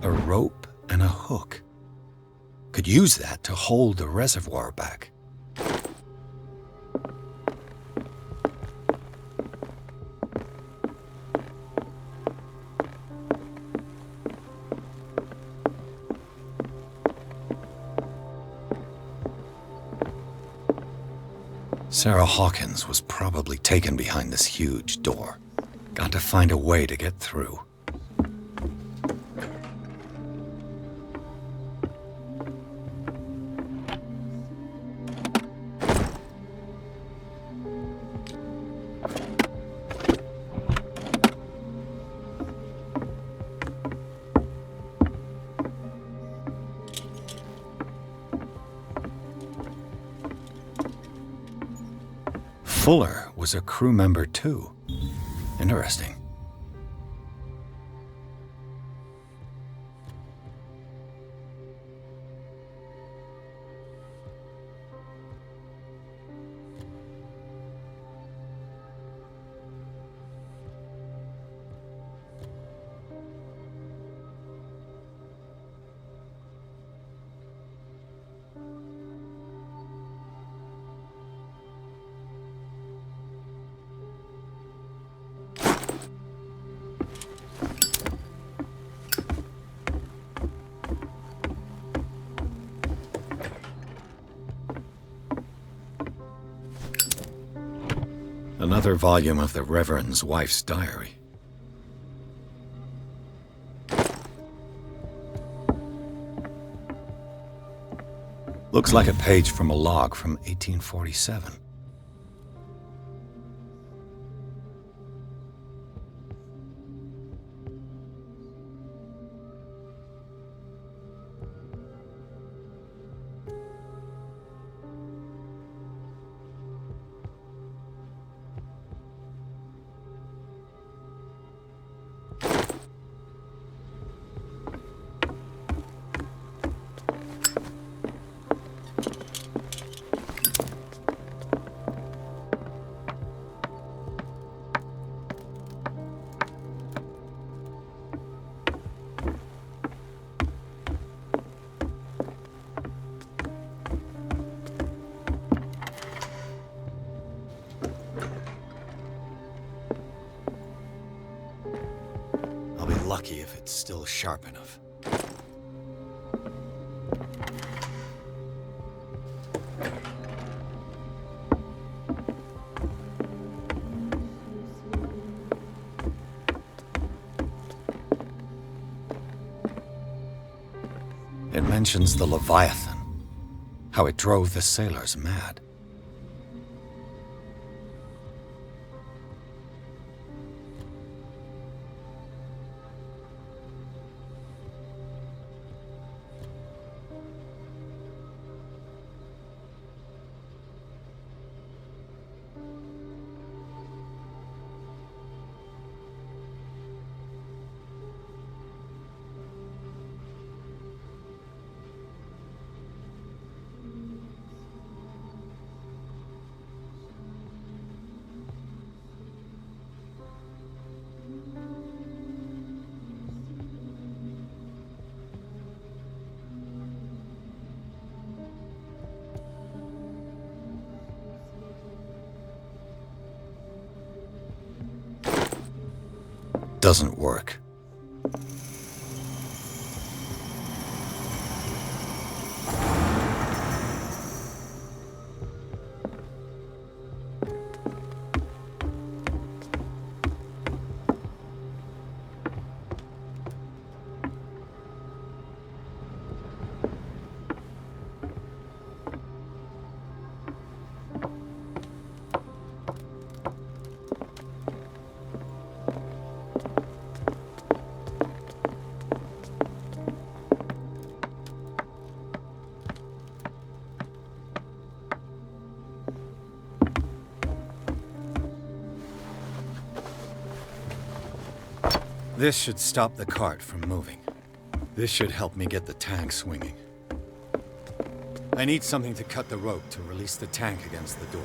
A rope and a hook. Could use that to hold the reservoir back. Sarah Hawkins was probably taken behind this huge door. Got to find a way to get through. Fuller was a crew member too. Interesting. Another volume of the Reverend's wife's diary. Looks like a page from a log from 1847. Lucky if it's still sharp enough. It mentions the Leviathan, how it drove the sailors mad. Doesn't work. This should stop the cart from moving. This should help me get the tank swinging. I need something to cut the rope to release the tank against the door.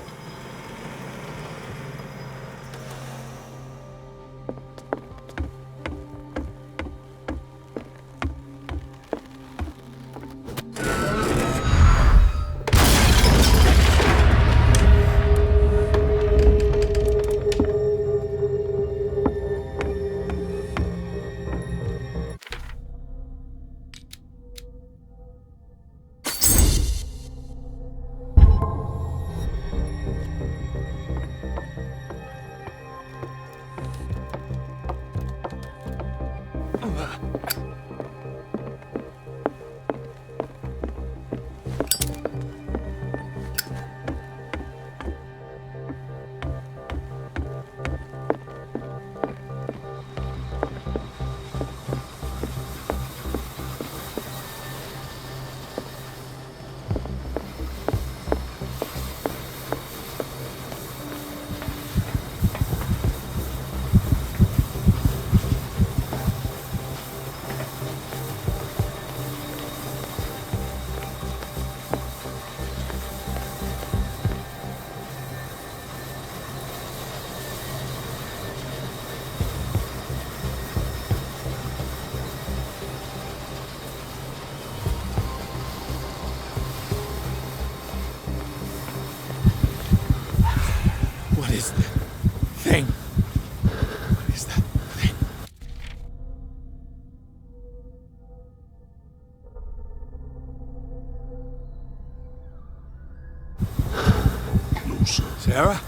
Sarah?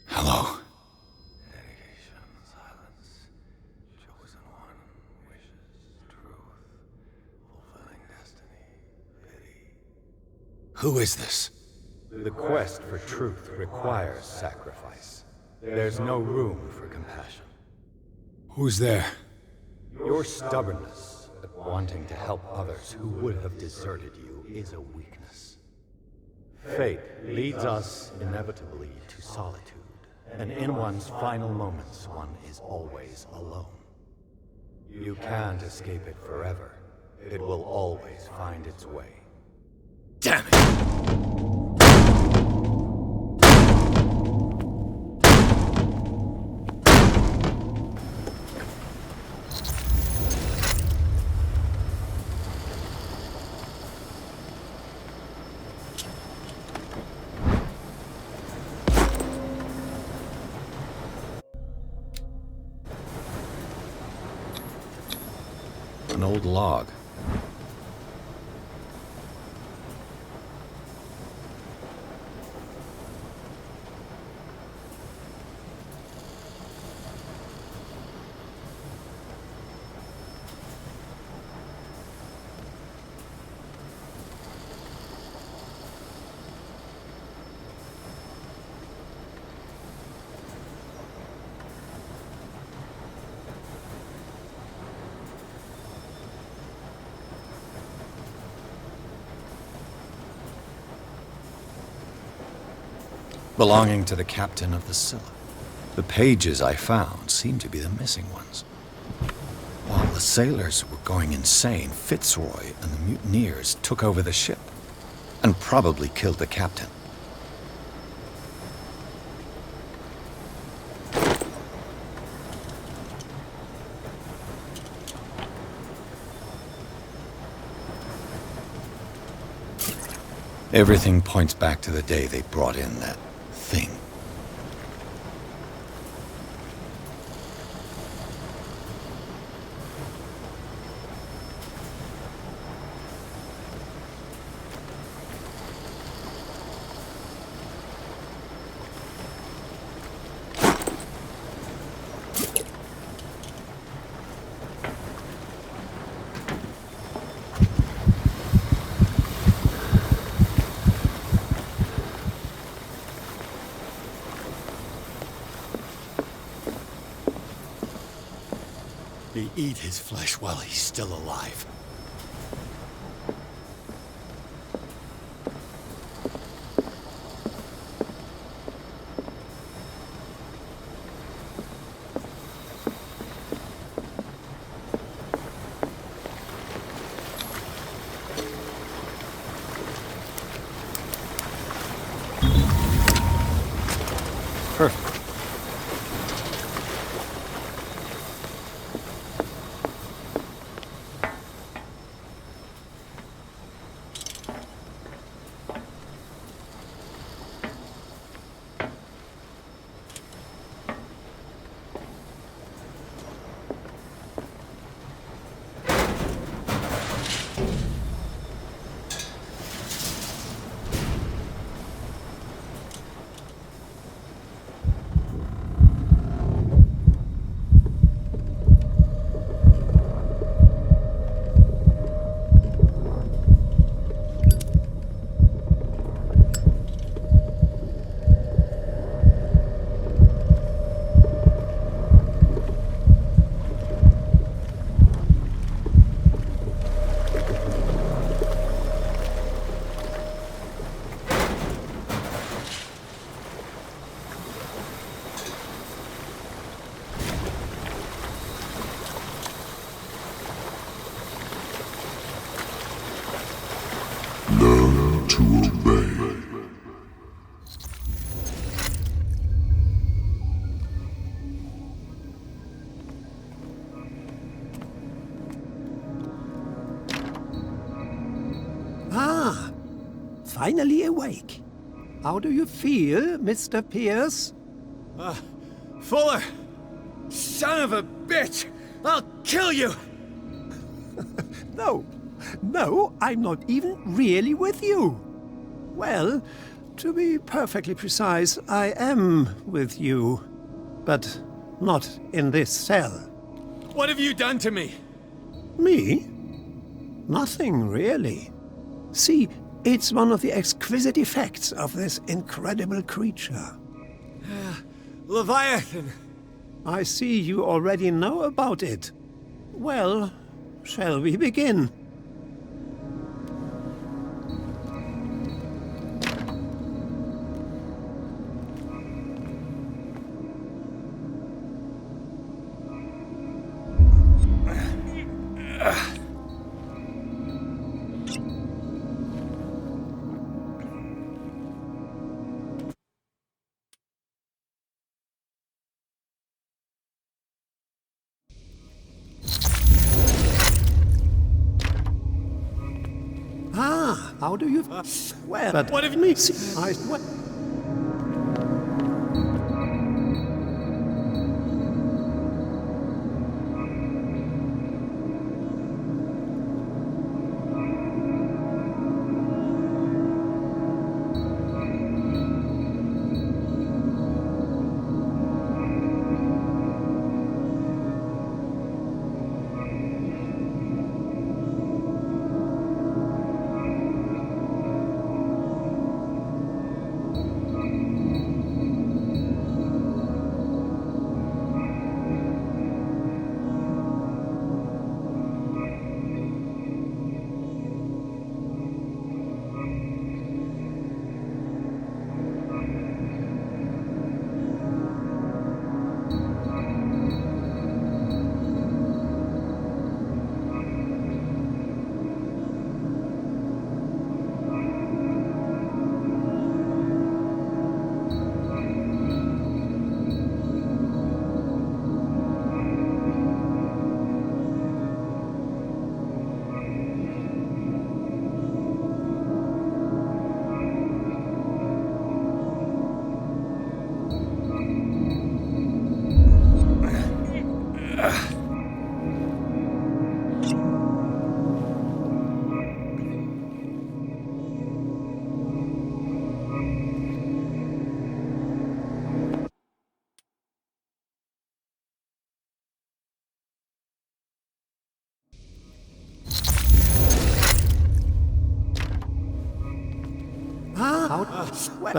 Hello. Who is this? The quest for truth requires sacrifice. There's no room for compassion. Who's there? Your stubbornness at wanting to help others who would have deserted you is a weakness. Fate leads us inevitably to solitude, and in one's final moments, one is always alone. You can't escape it forever. It will always find its way. Damn it! An old log. Belonging to the captain of the Scylla. The pages I found seem to be the missing ones. While the sailors were going insane, Fitzroy and the mutineers took over the ship, and probably killed the captain. Everything points back to the day they brought in that thing. We eat his flesh while he's still alive. Perfect. Learn to obey. Ah, finally awake. How do you feel, Mr. Pierce? Fuller! Son of a bitch! I'll kill you! No, I'm not even really with you. Well, to be perfectly precise, I am with you. But not in this cell. What have you done to me? Me? Nothing, really. See, it's one of the exquisite effects of this incredible creature. Leviathan! I see you already know about it. Well, shall we begin? Ah, how do you... Well, but what have me...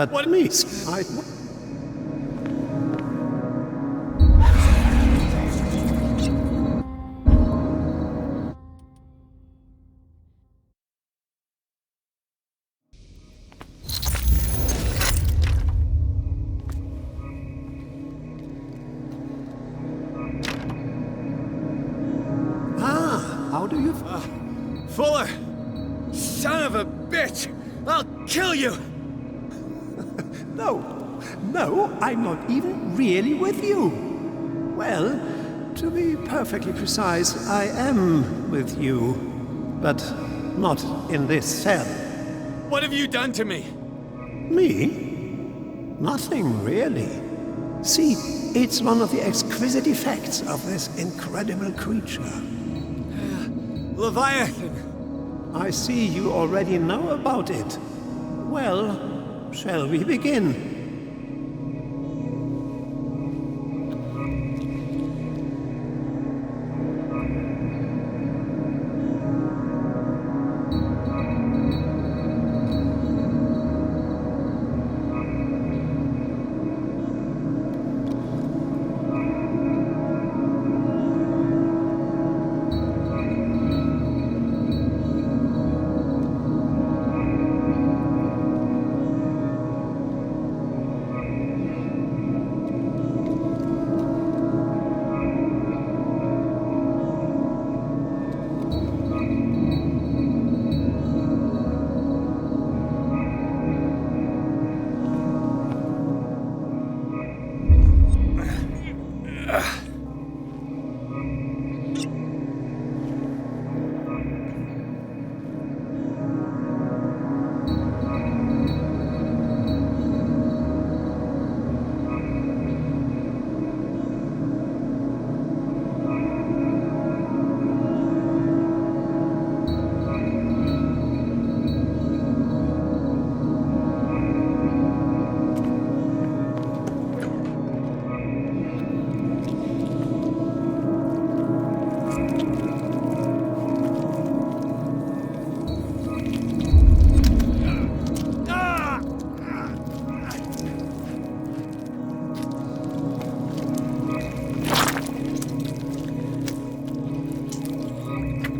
But me? do you... Fuller! Son of a bitch! I'll kill you! No, I'm not even really with you. Well, to be perfectly precise, I am with you, but not in this cell. What have you done to me? Me? Nothing, really. See, it's one of the exquisite effects of this incredible creature. Leviathan! I see you already know about it. Well, shall we begin?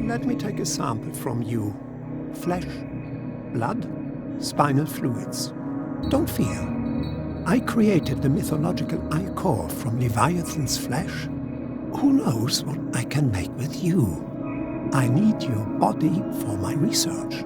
Let me take a sample from you. Flesh, blood, spinal fluids. Don't fear. I created the mythological ichor from Leviathan's flesh. Who knows what I can make with you? I need your body for my research.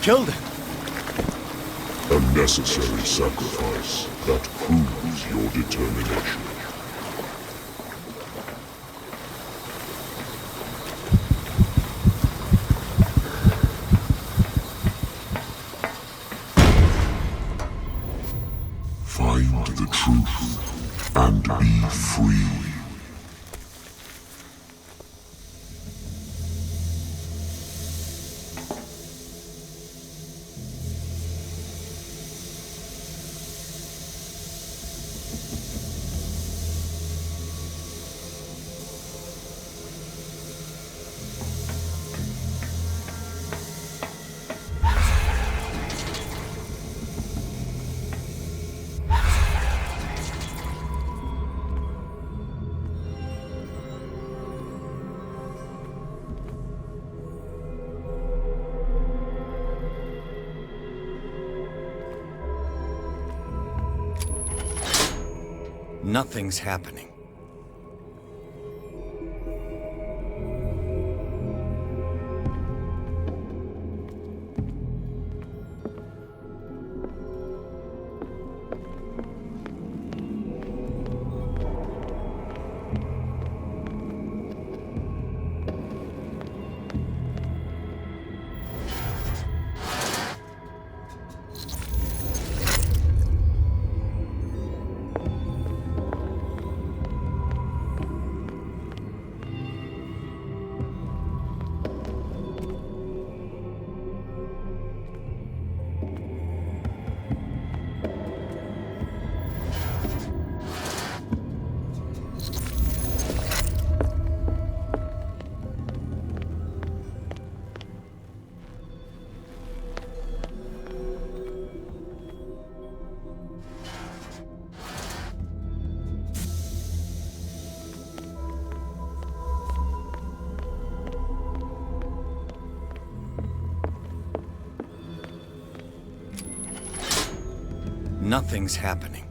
Killed him. A necessary sacrifice that proves your determination. Find the truth and be free. Nothing's happening. Nothing's happening.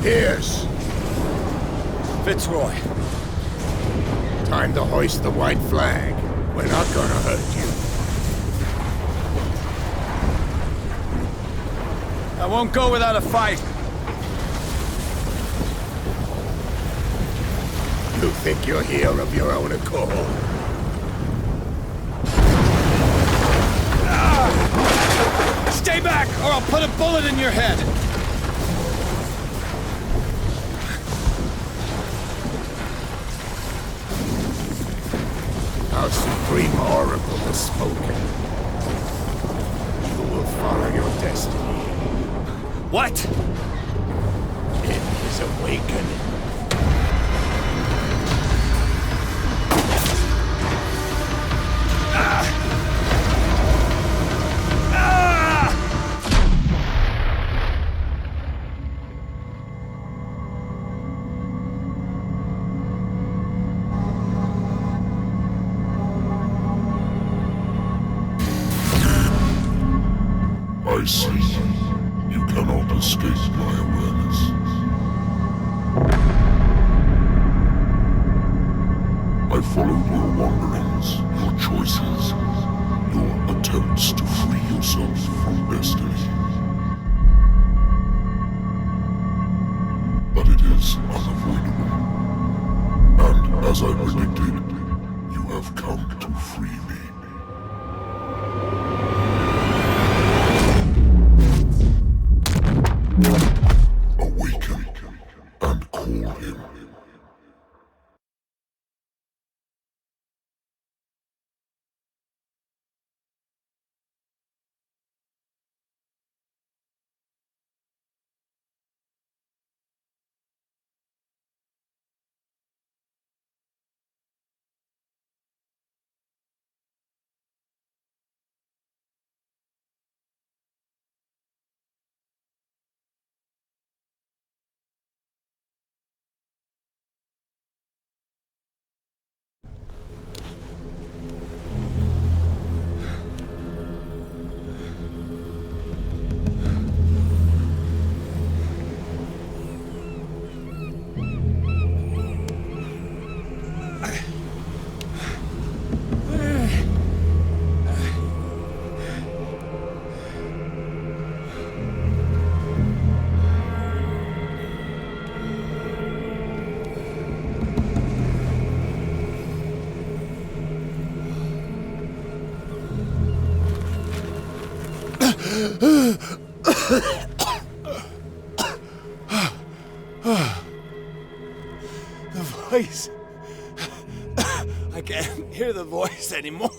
Pierce! Fitzroy. Time to hoist the white flag. We're not gonna hurt you. I won't go without a fight. You think you're here of your own accord? Stay back, or I'll put a bullet in your head! Our supreme oracle has spoken. You will follow your destiny. What? In his awakening. I see you cannot escape my awareness. I followed your wanderings, your choices, your attempts to free yourself from destiny. But it is unavoidable. And as I predicted, you have come to free me. Awaken and call him. The voice. I can't hear the voice anymore.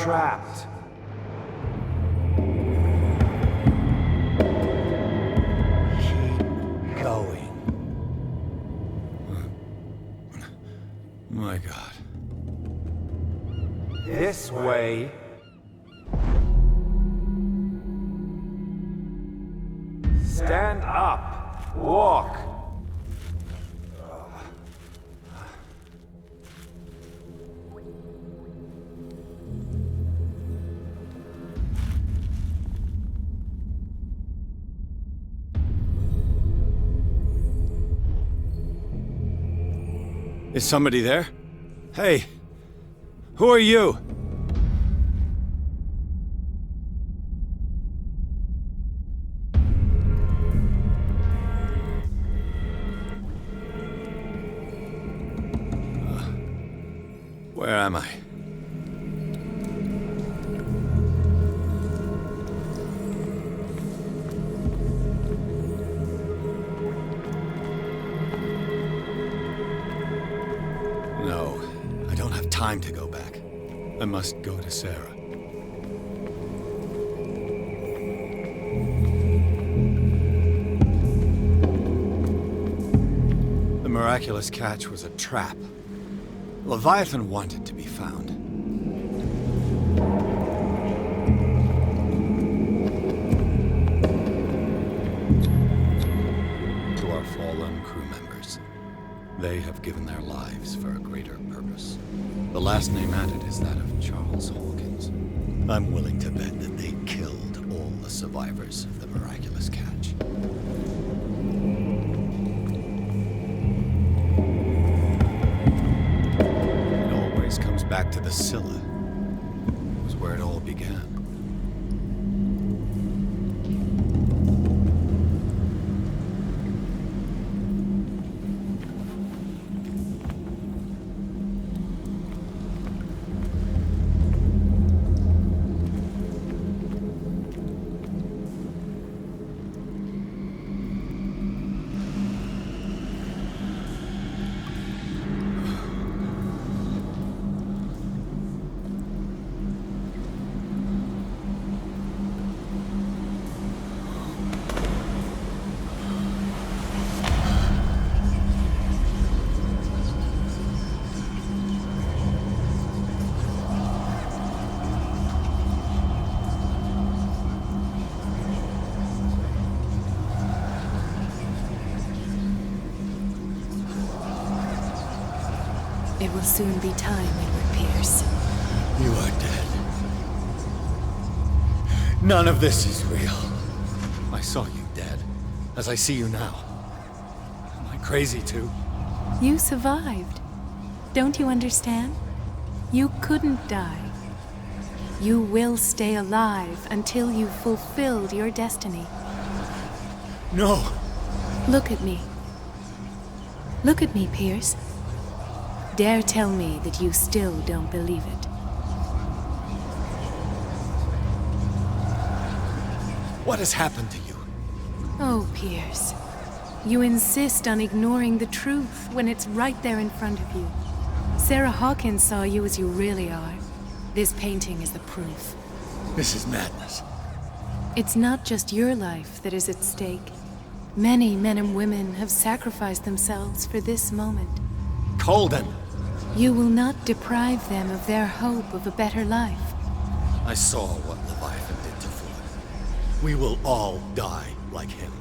Trapped. Keep going. My God. This way. Stand up. Walk. Is somebody there? Hey, who are you? Where am I? No, I don't have time to go back. I must go to Sarah. The miraculous catch was a trap. Leviathan wanted to be found. To our fallen crew members, they have given their lives for a greater purpose. The last name added is that of Charles Hawkins. I'm willing to bet that they killed all the survivors of the miraculous catch. It always comes back to the Scylla. It was where it all began. It will soon be time, Edward Pierce. You are dead. None of this is real. I saw you dead, as I see you now. Am I crazy too? You survived. Don't you understand? You couldn't die. You will stay alive until you've fulfilled your destiny. No! Look at me. Look at me, Pierce. Dare tell me that you still don't believe it. What has happened to you? Oh, Pierce. You insist on ignoring the truth when it's right there in front of you. Sarah Hawkins saw you as you really are. This painting is the proof. This is madness. It's not just your life that is at stake. Many men and women have sacrificed themselves for this moment. Colden! You will not deprive them of their hope of a better life. I saw what Leviathan did to Ford. We will all die like him.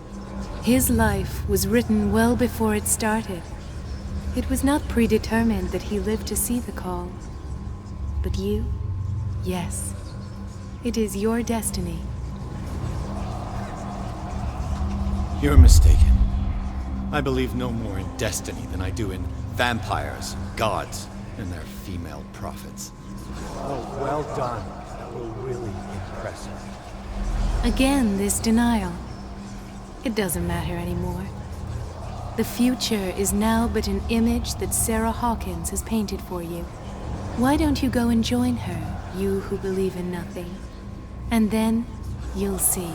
His life was written well before it started. It was not predetermined that he lived to see the call. But you? Yes. It is your destiny. You're mistaken. I believe no more in destiny than I do in vampires, gods, and their female prophets. Oh, well done. That will really impress her. Again, this denial. It doesn't matter anymore. The future is now but an image that Sarah Hawkins has painted for you. Why don't you go and join her, you who believe in nothing? And then, you'll see.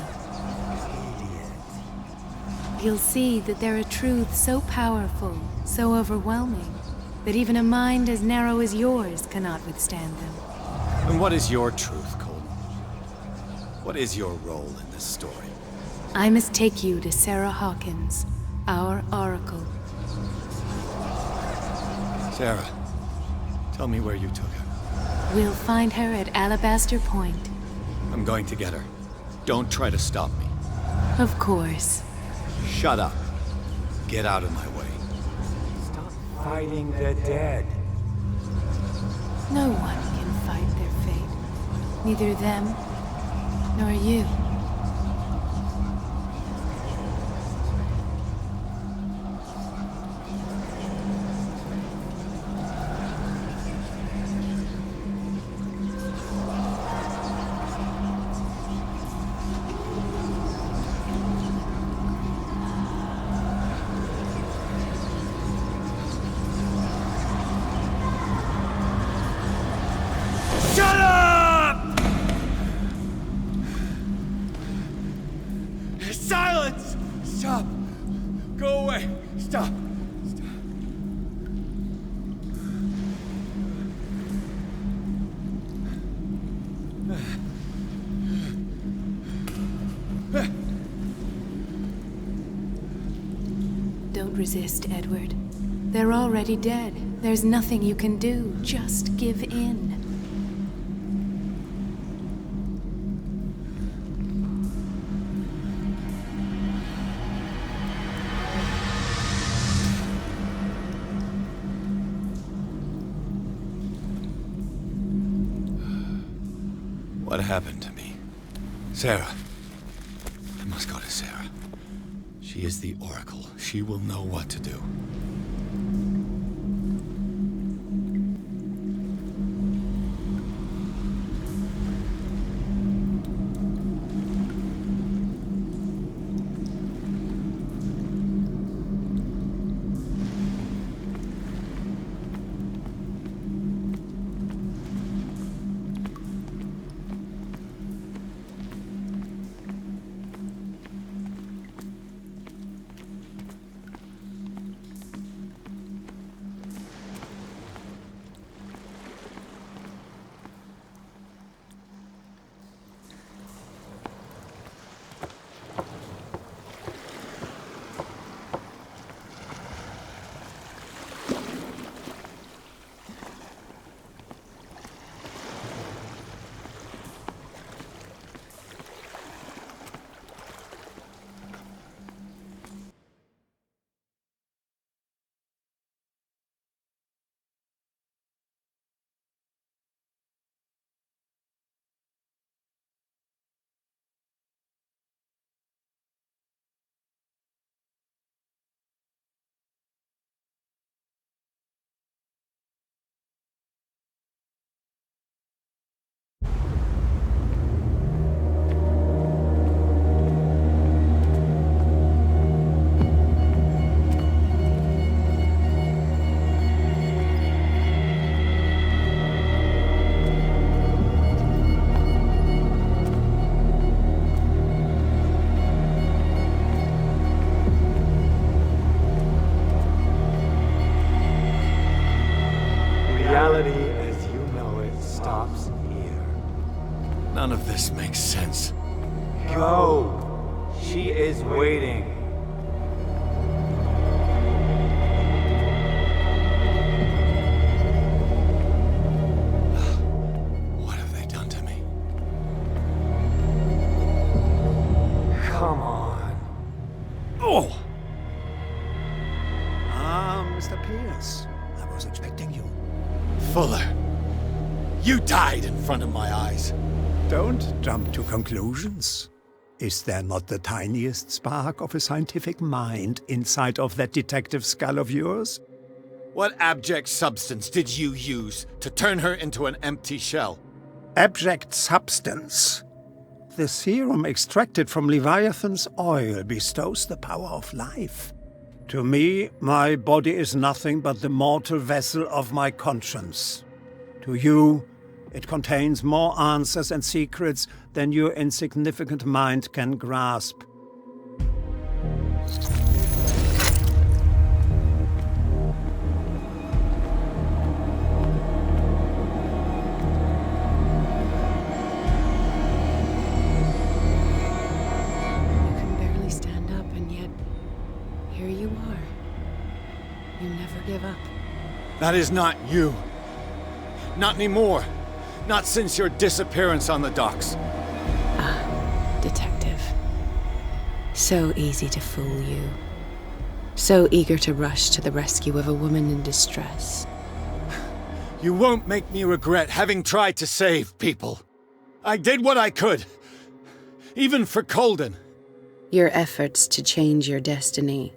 You'll see that there are truths so powerful, so overwhelming, that even a mind as narrow as yours cannot withstand them. And what is your truth, Colden? What is your role in this story? I must take you to Sarah Hawkins, our Oracle. Sarah, tell me where you took her. We'll find her at Alabaster Point. I'm going to get her. Don't try to stop me. Of course. Shut up. Get out of my way. Stop fighting the dead. No one can fight their fate. Neither them, nor you. Shut up! Silence! Stop! Go away! Stop! Don't resist, Edward. They're already dead. There's nothing you can do. Just give in. What happened to me? Sarah. I must go to Sarah. She is the Oracle. She will know what to do. None of this makes sense. Go! She is waiting. What have they done to me? Come on. Oh! Mr. Pierce. I was expecting you. Fuller, you died in front of my eyes. Don't jump to conclusions. Is there not the tiniest spark of a scientific mind inside of that detective skull of yours? What abject substance did you use to turn her into an empty shell? Abject substance. The serum extracted from Leviathan's oil bestows the power of life. To me, my body is nothing but the mortal vessel of my conscience. To you, it contains more answers and secrets than your insignificant mind can grasp. You can barely stand up, and yet here you are. You never give up. That is not you. Not anymore. Not since your disappearance on the docks. Ah, detective. So easy to fool you. So eager to rush to the rescue of a woman in distress. You won't make me regret having tried to save people. I did what I could. Even for Colden. Your efforts to change your destiny,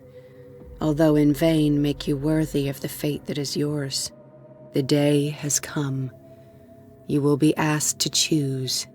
although in vain, make you worthy of the fate that is yours. The day has come. You will be asked to choose.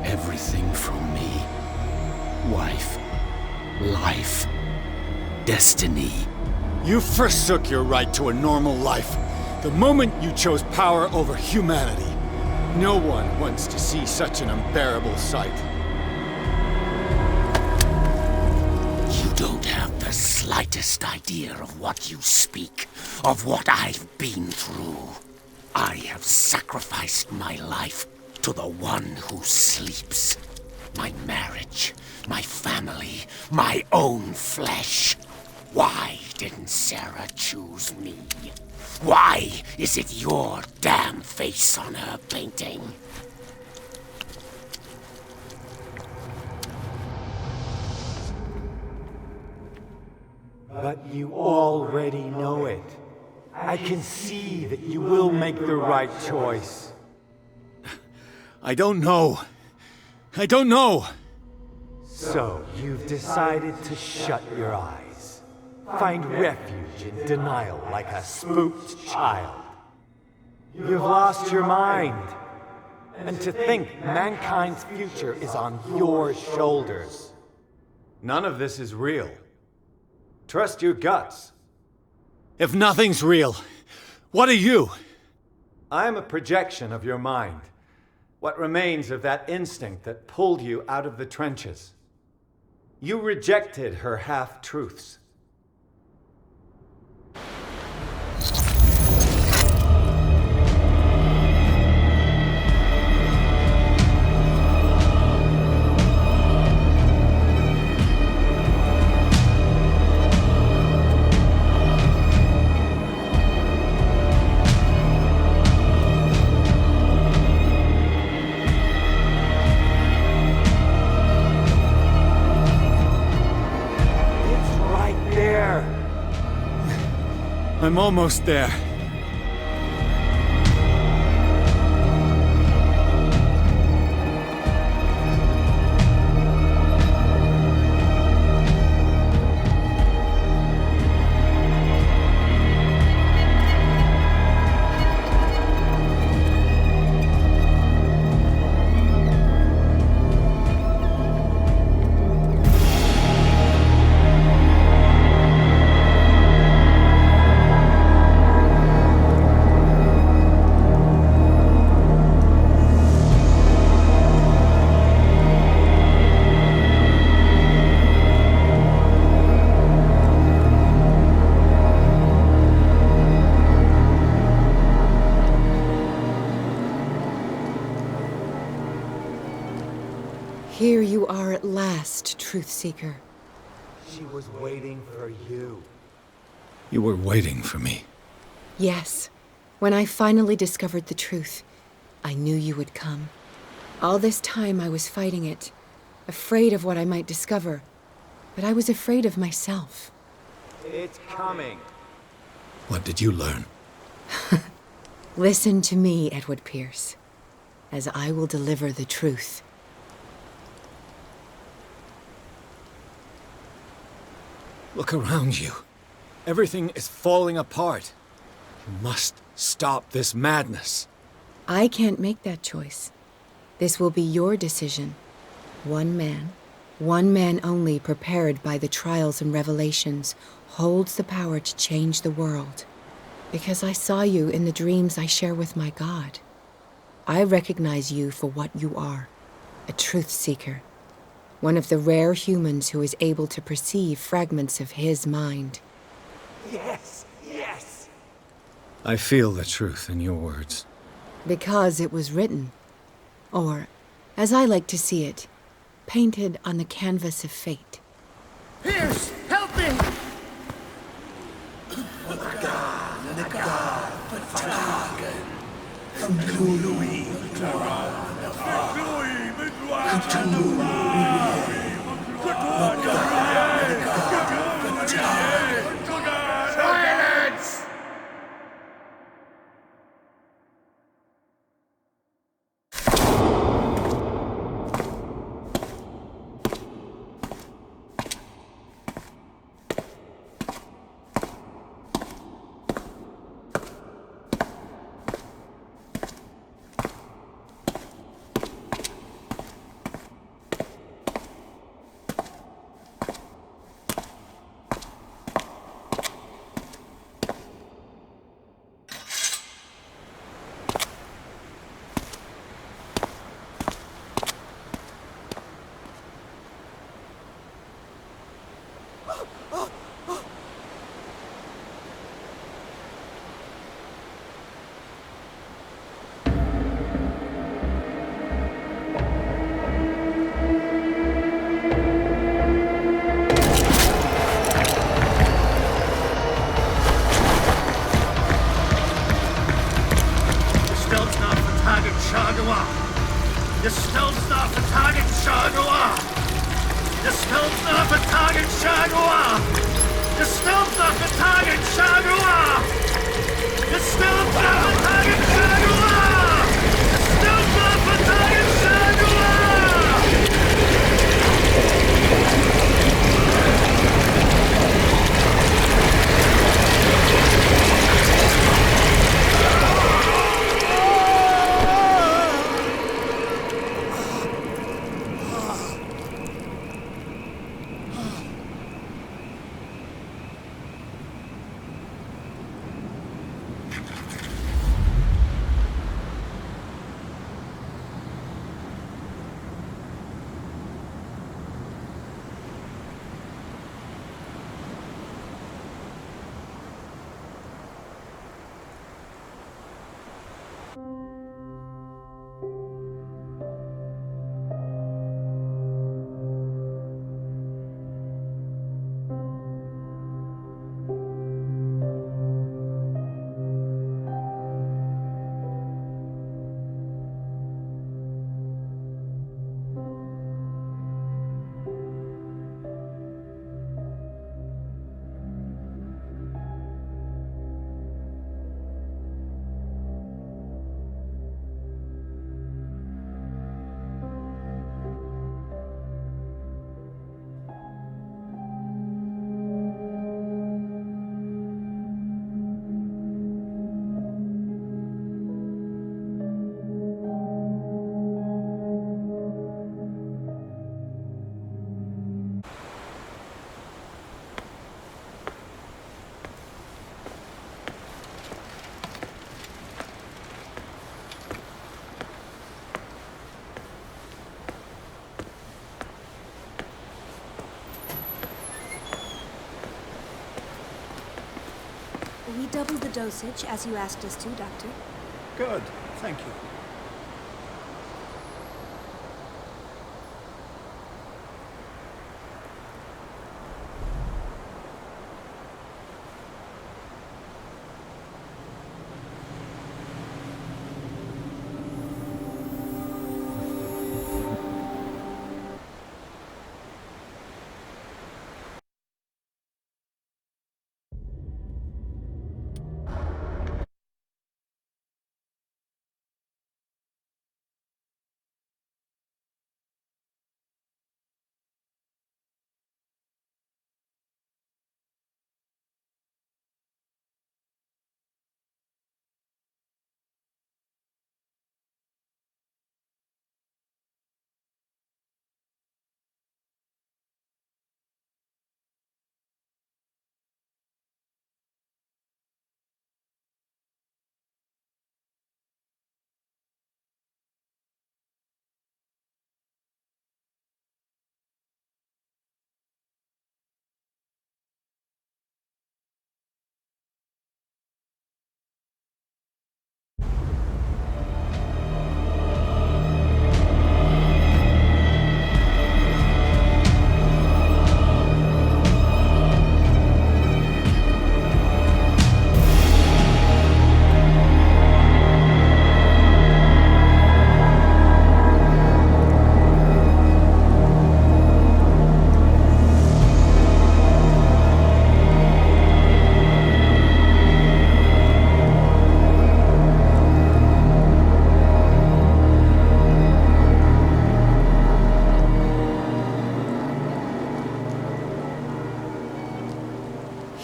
Everything from me. Wife, life, destiny. You forsook your right to a normal life the moment you chose power over humanity. No one wants to see such an unbearable sight. You don't have the slightest idea of what you speak, of what I've been through. I have sacrificed my life to the one who sleeps. My marriage, my family, my own flesh. Why didn't Sarah choose me? Why is it your damn face on her painting? But you already know it. I can see that you will make the right choice. I don't know. I don't know. So, you've decided to shut your eyes. Find refuge in denial like a spooked child. You've lost your mind. And to think mankind's future is on your shoulders. None of this is real. Trust your guts. If nothing's real, what are you? I'm a projection of your mind. What remains of that instinct that pulled you out of the trenches. You rejected her half-truths. I'm almost there. last truth seeker. She was waiting for you. You were waiting for me. Yes. When I finally discovered the truth, I knew you would come. All this time I was fighting it, afraid of what I might discover, but I was afraid of myself. It's coming. What did you learn? Listen to me, Edward Pierce, as I will deliver the truth. Look around you. Everything is falling apart. You must stop this madness. I can't make that choice. This will be your decision. One man only, prepared by the trials and revelations, holds the power to change the world. Because I saw you in the dreams I share with my God. I recognize you for what you are, a truth seeker. One of the rare humans who is able to perceive fragments of his mind. Yes, yes! I feel the truth in your words. Because it was written. Or, as I like to see it, painted on the canvas of fate. Pierce, help me! Silence! We doubled the dosage, as you asked us to, Doctor. Good, thank you.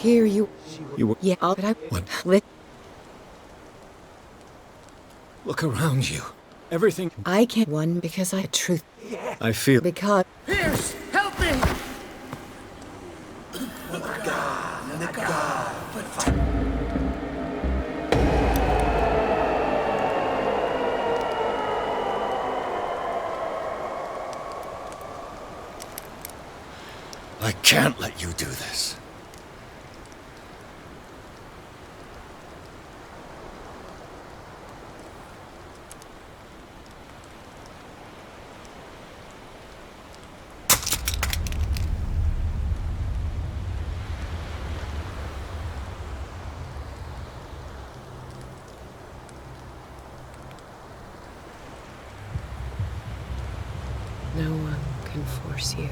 Here you... You were... Yeah, but I... What? Look around you. Everything... I can't one because I... Truth. I feel... Because... Pierce, help me! The God. I can't let you do this. No one can force you.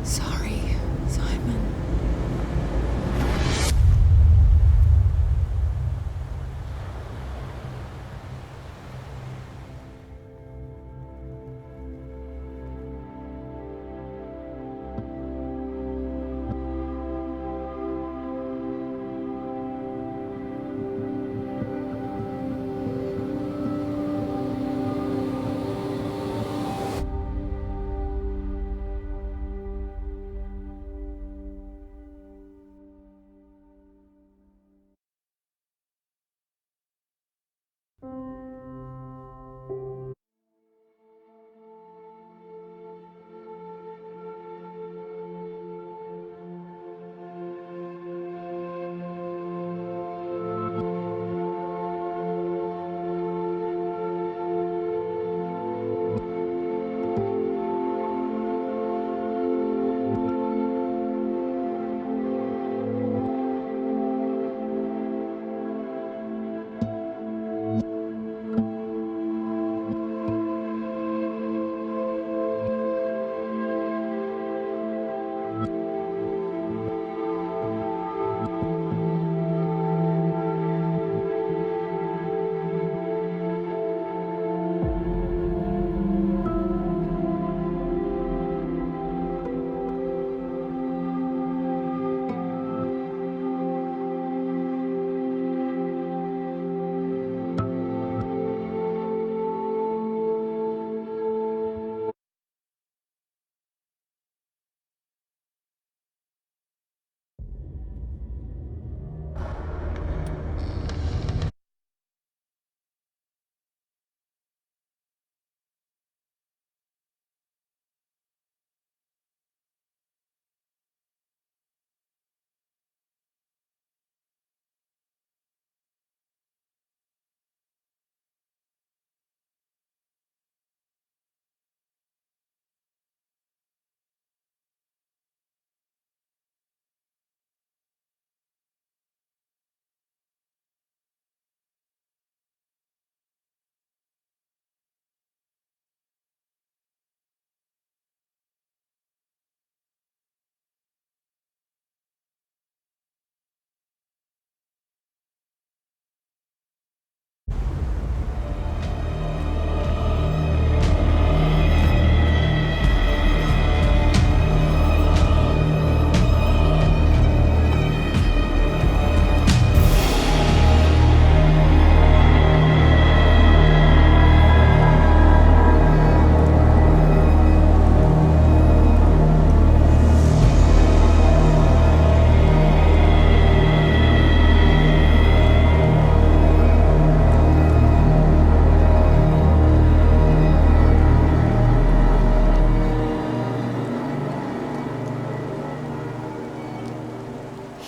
Sorry, Simon.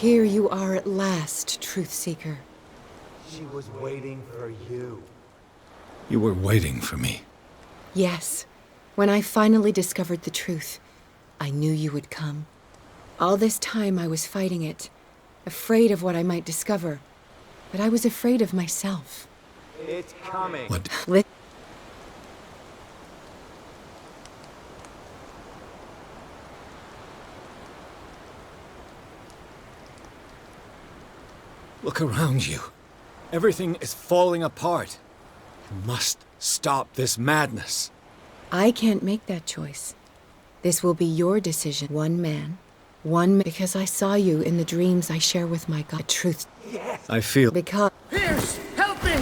Here you are at last, Truth Seeker. She was waiting for you. You were waiting for me. Yes. When I finally discovered the truth, I knew you would come. All this time I was fighting it, afraid of what I might discover. But I was afraid of myself. It's coming. What? Look around you. Everything is falling apart. You must stop this madness. I can't make that choice. This will be your decision. One man. Because I saw you in the dreams I share with my God. Truth. Yes. I feel... Because... Pierce, help me!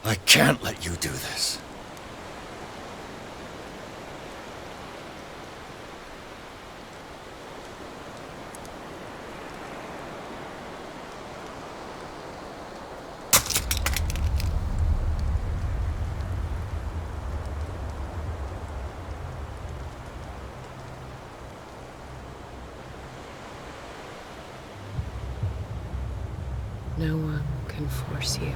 I can't let you do this. No one can force you.